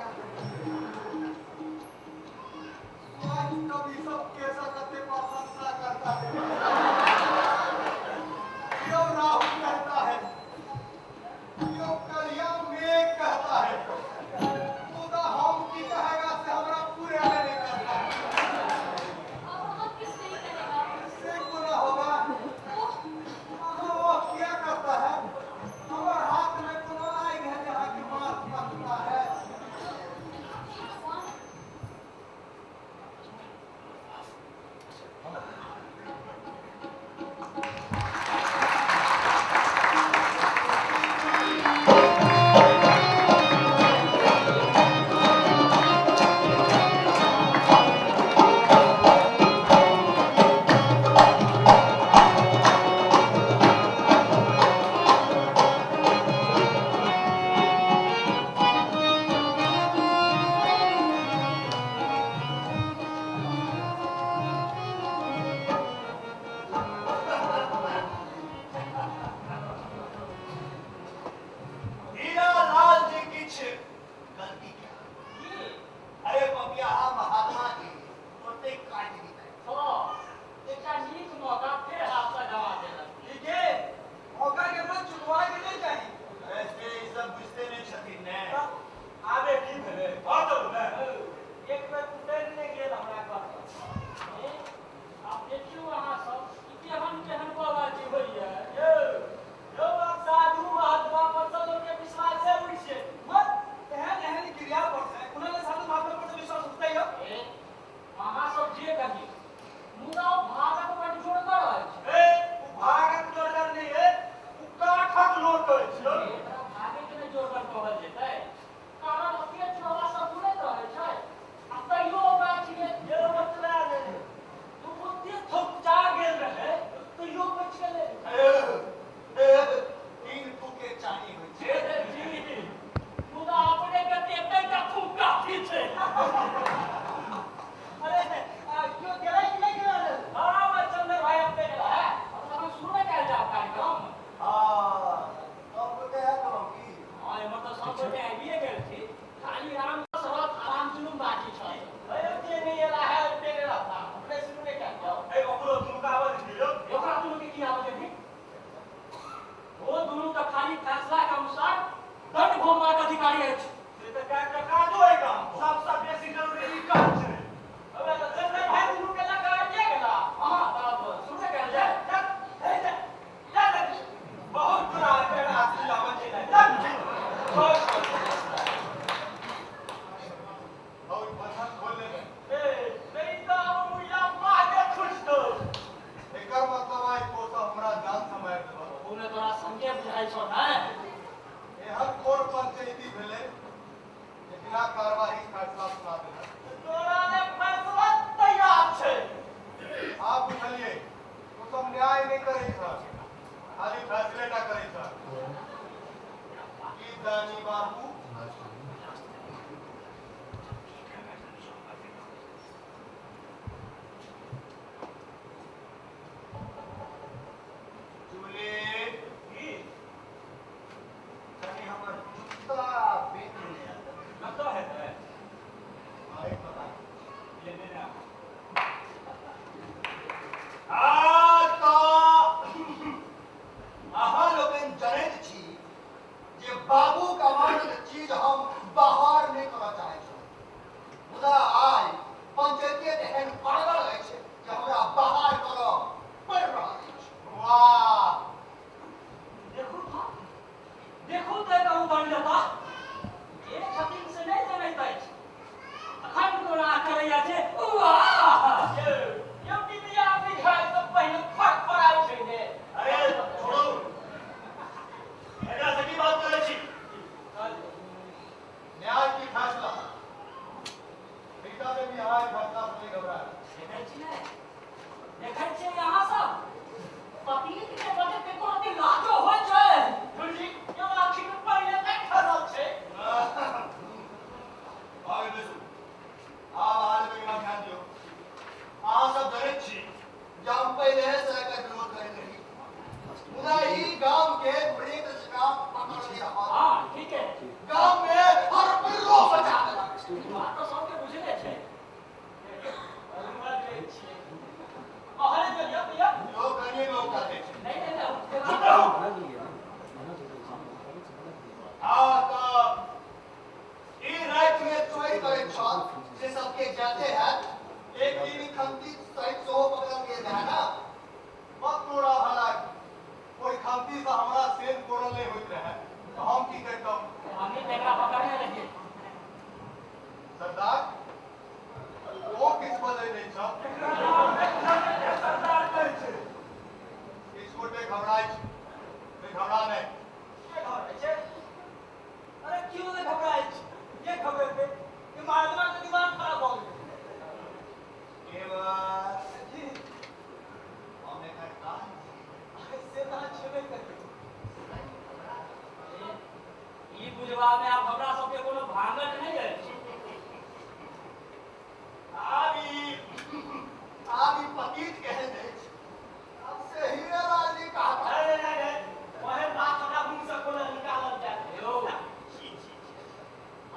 [SPEAKER 5] आब हाल में ध्यान दियो अहाँ सब जनैत छी जे हम पहिले से एकर विरोध करैत रही मुदा ई गांव के ब्रेक जगह पकड़ के रहा
[SPEAKER 4] हाँ ठीक है
[SPEAKER 5] गांव में हर बिल्लो बचा देलक
[SPEAKER 4] बात तो सबके बुझले छै
[SPEAKER 6] अरे भैया भैया
[SPEAKER 5] लोग कनिए लोग कहते छी
[SPEAKER 4] नहीं
[SPEAKER 5] हाँ तो ई रात में चोरी करे छल से सबके जाते हैं एक दिन खंती सहित सो पकड़ के है ना मत तोड़ा भला कोई खंती से हमरा सेन कोरल नहीं होइत रहे तो हम की करतौ
[SPEAKER 4] हमें तेरा पकड़ने लगे
[SPEAKER 5] सरदार वो किस बजे नहीं छ
[SPEAKER 6] सरदार कहै छै
[SPEAKER 5] इस छोटे घबराई छै घबरा नहीं
[SPEAKER 2] ये घबराई छै अरे क्यों नहीं घबराई छै ये खबर पे कि महात्मा का दिमाग खराब हो गया
[SPEAKER 5] ये बात
[SPEAKER 2] जी
[SPEAKER 5] हमने कहा
[SPEAKER 2] ऐसे ना छेबे करे
[SPEAKER 4] ई बुझवा में आप हमरा सबके कोनो भांगट नहीं है
[SPEAKER 5] आबी पतित कहे दे अब से हीरा लाल जी कहा
[SPEAKER 6] अरे नहीं वही बात हमरा मुंह से कोनो निकालल जाए
[SPEAKER 4] यो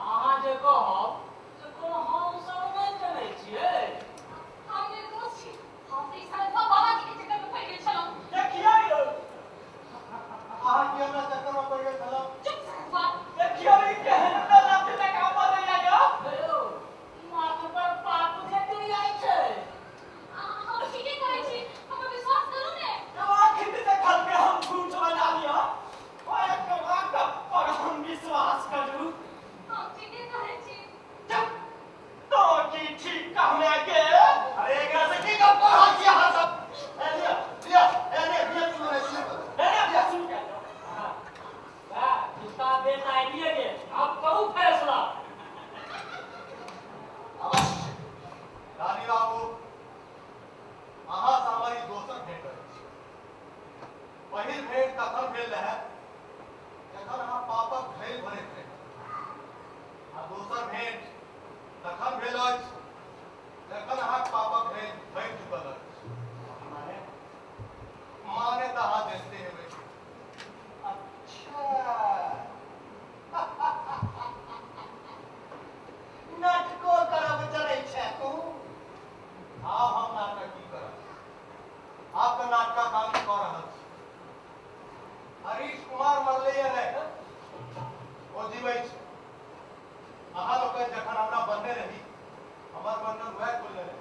[SPEAKER 4] अहाँ जे कहब से कोनो हम सब नहीं जनै छियै
[SPEAKER 3] हमने दोस्त छी हम तो इस साल बाबा जी के चक्कर में पड़ गए चलो
[SPEAKER 6] देखिए यो
[SPEAKER 5] आहा की हमरा चक्कर में पड़ गए चलो
[SPEAKER 3] चुप हुआ
[SPEAKER 6] देखिए ये कहन तो लाते तक काम बदल जायो
[SPEAKER 4] यो माथ पर पाप जे तेरी आई छै
[SPEAKER 3] हम ठीक है करे छी हम विश्वास करू ने
[SPEAKER 6] जब आखिर से खल के हम झूठ बना लिया और एक बात पर हम विश्वास करू
[SPEAKER 3] हम ठीक है करे छी
[SPEAKER 6] जब तो की ठीक कहने के
[SPEAKER 5] अरे एकरा से की गप कर रहल छी अहाँ सब लिया तू रे सुन
[SPEAKER 6] अरे सुन के
[SPEAKER 4] उसका बेटा आइडिया के अब करू फैसला
[SPEAKER 5] अवश्य रानी बाबू अहाँ से हमारी दोसर भेंट अछि पहिल भेंट तखन भेल रहे जखन अहाँ पापक भेल भरैत रही आ दोसर भेंट तखन भेल अछि जखन अहाँ पापक भेल भरि चुकल अछि माने माने तऽ अहाँ देखते हेबै नाटको करब चलै छै तू आब हम नाटक की करब आप तो नाटक काम कऽ रहल छी हरीश कुमार मरले या नहीं ओ जीवै छै अहाँ लोग जखन हमरा बनने रही हमर बंधन वह खुलने रही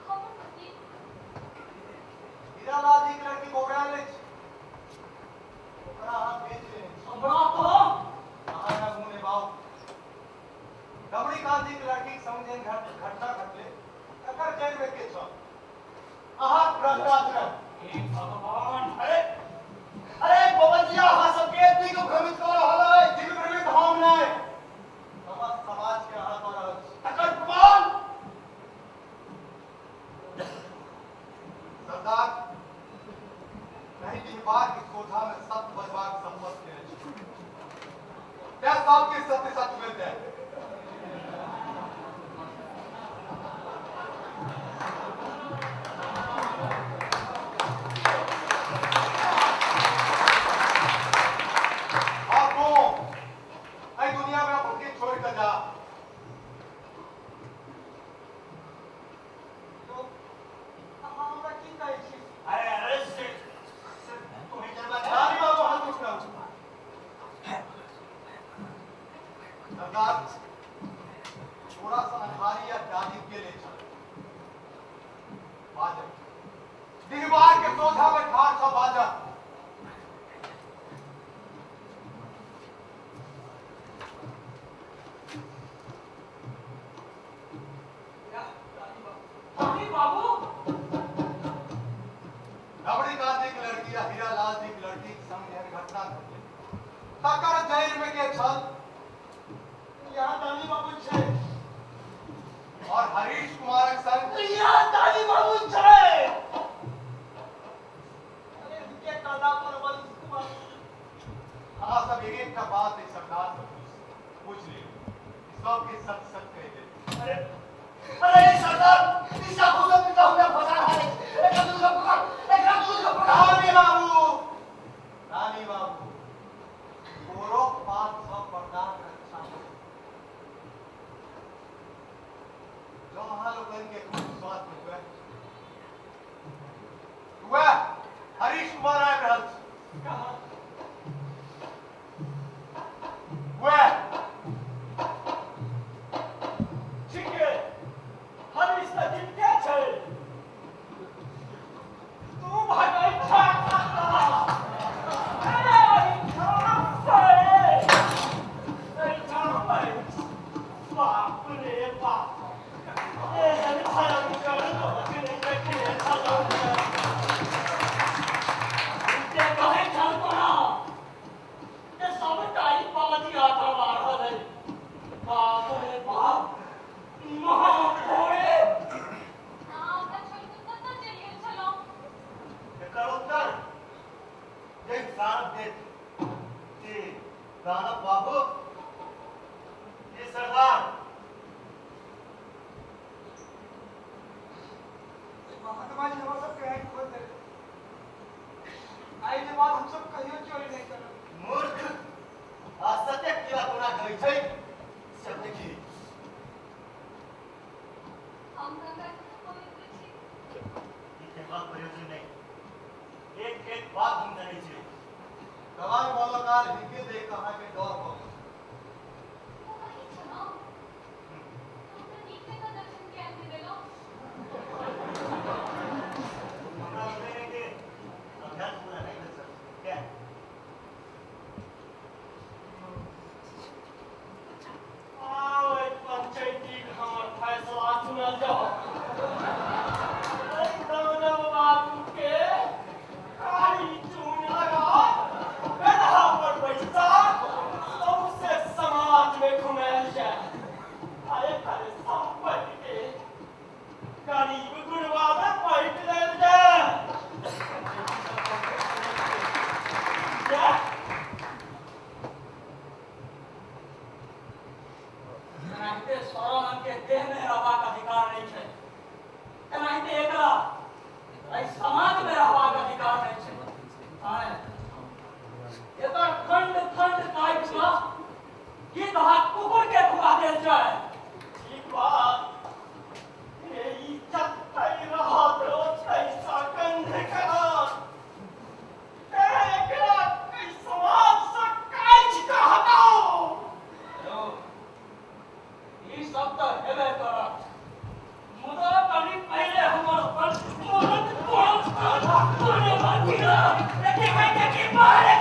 [SPEAKER 3] हम पति
[SPEAKER 5] हीरालाल जी के लड़की को ओकरा ले छै ओकरा अहाँ बेच लेने छी
[SPEAKER 4] हमरा तो
[SPEAKER 5] अहाँ ना मुने बाऊ डबरी काजी के लड़की समझे घटना घटले तकर जेल में के छ अहाँ भ्रष्टाचार
[SPEAKER 4] हे भगवान
[SPEAKER 5] अरे अरे बबजिया अहाँ सबके एतनी को भ्रमित कर रहल है जिन भ्रमित हम नहीं समस्त समाज के अहाँ कर रहल छी तकर प्रमाण सरदार नहीं दीवार की कोठा में सत्य बजवाक संपत्ति है क्या साहब की सत्य सत्य मिल जाए दुनिया में अपन के छोड़ कर जा
[SPEAKER 2] तो हमरा की कहै छी
[SPEAKER 5] अरे से तुम्हें जन्मदारी बाबू हाथ उठा सरदार थोड़ा सा अंधारी या डाली के ले चल बाजर दीवार के सोझा में ठाड़ सा बाजर
[SPEAKER 4] अरे बाबू
[SPEAKER 5] रबड़ी काजी की लड़की या हीरा लाल जी की लड़की के संग यह घटना घटले तकर जेल में के छल
[SPEAKER 2] यहाँ दानी बाबू छै
[SPEAKER 5] और हरीश कुमार के संग
[SPEAKER 2] यहाँ दानी बाबू छै अरे के काला पर बल कुमार
[SPEAKER 5] अहाँ सब एक एक का बात एक सरदार से पूछ ले सब के सब सब कह दे अरे अरे सरदार इस आंखों से पिता हमें फंसा रहा है एक दूसरे को पकड़ रानी बाबू गोरो पास सब बर्दाश्त अच्छा है जो हाल बन के कुछ बात हुआ हरीश कुमार आए रहल कहा हुआ
[SPEAKER 6] ठीक है हम इस दिन क्या छे तू भाई ठाक बाप रे बाप ये जन थारा कर दो कि नहीं थारा ते कहे चल पड़ा ये सब टाइम पावती आता बाहर है बाप रे बाप महा भोरे
[SPEAKER 5] उत्तर ये साथ दे जी राणा बाबू ये सरदार
[SPEAKER 2] महात्मा जी हम सब कहे खोल दे आई के बाद हम सब कहियो चोरी नहीं करब
[SPEAKER 5] मूर्ख आज सत्य किला गुना करी छै सब देखी ये बात प्रयोजन नहीं एक बात हम जानी छै गवाह वाला काल हिके दे कहा के डर हो हमरा कहने के अभ्यास पूरा नहीं कर सकते क्या
[SPEAKER 6] आओ एक पंचायती हमर फैसला सुनल जाओ दानव बाबू के कारी चून लगा गधा पर बैठा सबसे समाज में घुमायल जाए आए तारे संपत्ति के गरीब गुरबा में पैठ लेल जाए
[SPEAKER 4] एनाहिते स्वरण के देह में रहबाक अधिकार नहीं छै एनाहिते एकरा एहि समाज में रहबाक अधिकार नहीं छै एकर खंड खंड काटि कऽ ई दहा कुकुर के खुआ देल जाय
[SPEAKER 6] ठीक बात ये इज्जत कई रहा तो कैसा गंध करत एकरा कई समाज से काट के हटाओ
[SPEAKER 4] ई सब तऽ हेबे करत मुदा कनि पहिले हमर पर मोहन कोन बाकी देखि देखि मारे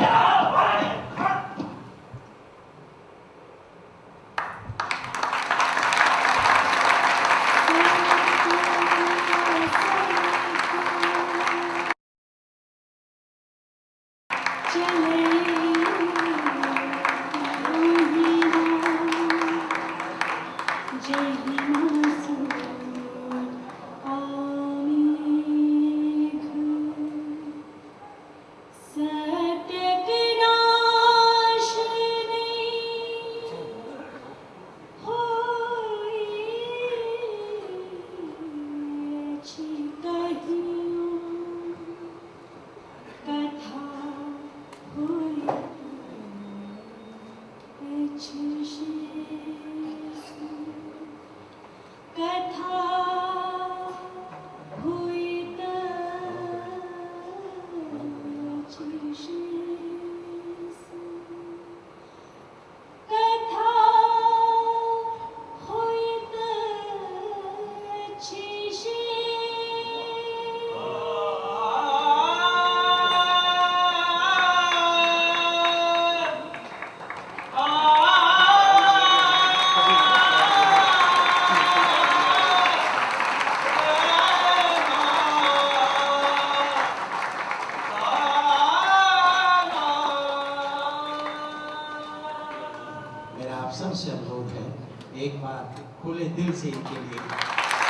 [SPEAKER 7] सबसे अनुरोध है एक बार खुले दिल से इनके लिए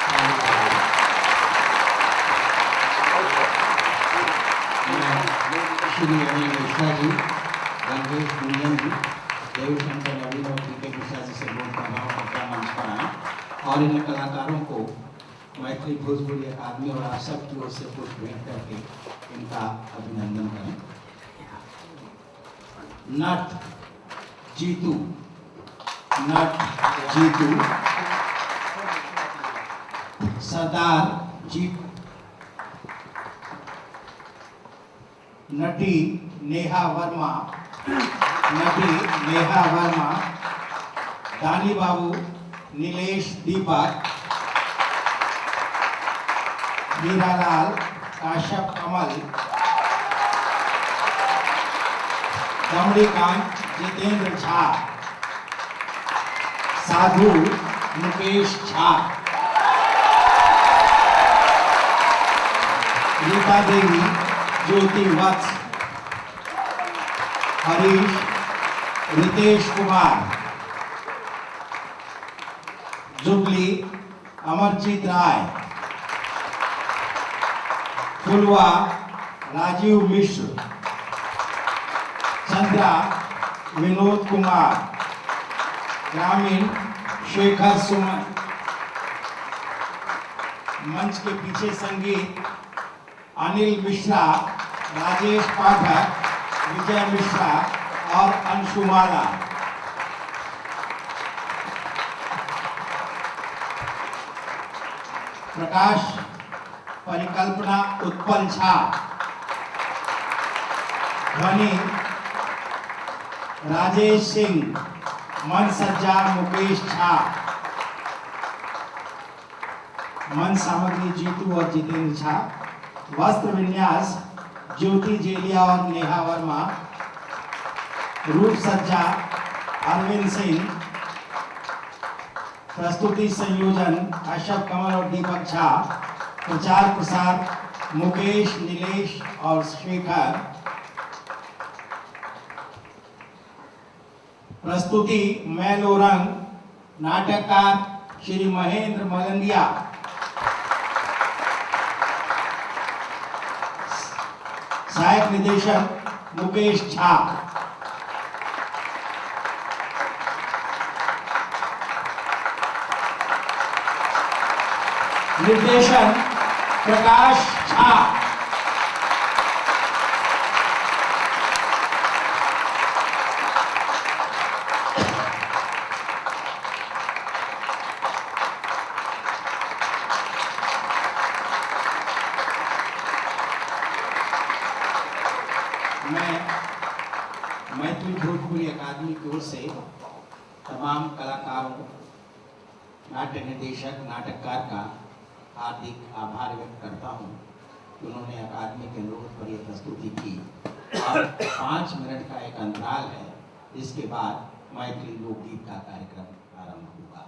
[SPEAKER 7] ताली बजाएं। मैं श्री अनिल मिश्रा जी, रंगेश गुंजन जी, देवशंकर नवीन और पीके मिश्रा जी से वोट का भाव और इन कलाकारों को मैथिली भोजपुरी अकादमी और आप सब की ओर से पुष्प भेंट करके इनका अभिनंदन करें। नट जीतू, नट जीतू, सरदार जीतू, नटी नेहा वर्मा, नटी नेहा वर्मा, दानी बाबू, नीलेश दीपक, हीरालाल, काश्यप कमल, कमलीकांत जितेंद्र झा, साधु मुकेश झा, रीता देवी, ज्योति वत्स, हरीश, रितेश कुमार, जुबली, अमरजीत राय, फुलवा, राजीव मिश्र, चंद्रा, विनोद कुमार, ग्रामीण, शेखर सुमन। मंच के पीछे संगीत अनिल मिश्रा, राजेश पाठक, विजय मिश्रा और अंशुमाला। प्रकाश परिकल्पना उत्पल झा, ध्वनि राजेश सिंह, मन सज्जा मुकेश झा, मन सामग्री जीतू और जितेंद्र झा, वस्त्र विन्यास ज्योति जेलिया और नेहा वर्मा, रूप सज्जा अरविंद सिंह, प्रस्तुति संयोजन अशोक कमल और दीपक झा, प्रचार प्रसार मुकेश, नीलेश और शेखर, प्रस्तुति मैलो रंग, नाटककार श्री महेंद्र मलंदिया, सहायक निदेशक मुकेश झा। निर्देशन प्रकाश झा। मैं मैथिली भोजपुरी अकादमी की ओर से तमाम कलाकारों, नाट्य निर्देशक, नाटककार का हार्दिक आभार व्यक्त करता हूँ कि उन्होंने अकादमी के अनुरोध पर यह प्रस्तुति की। और 5 मिनट का एक अंतराल है, इसके बाद मैथिली लोकगीत का कार्यक्रम आरंभ होगा।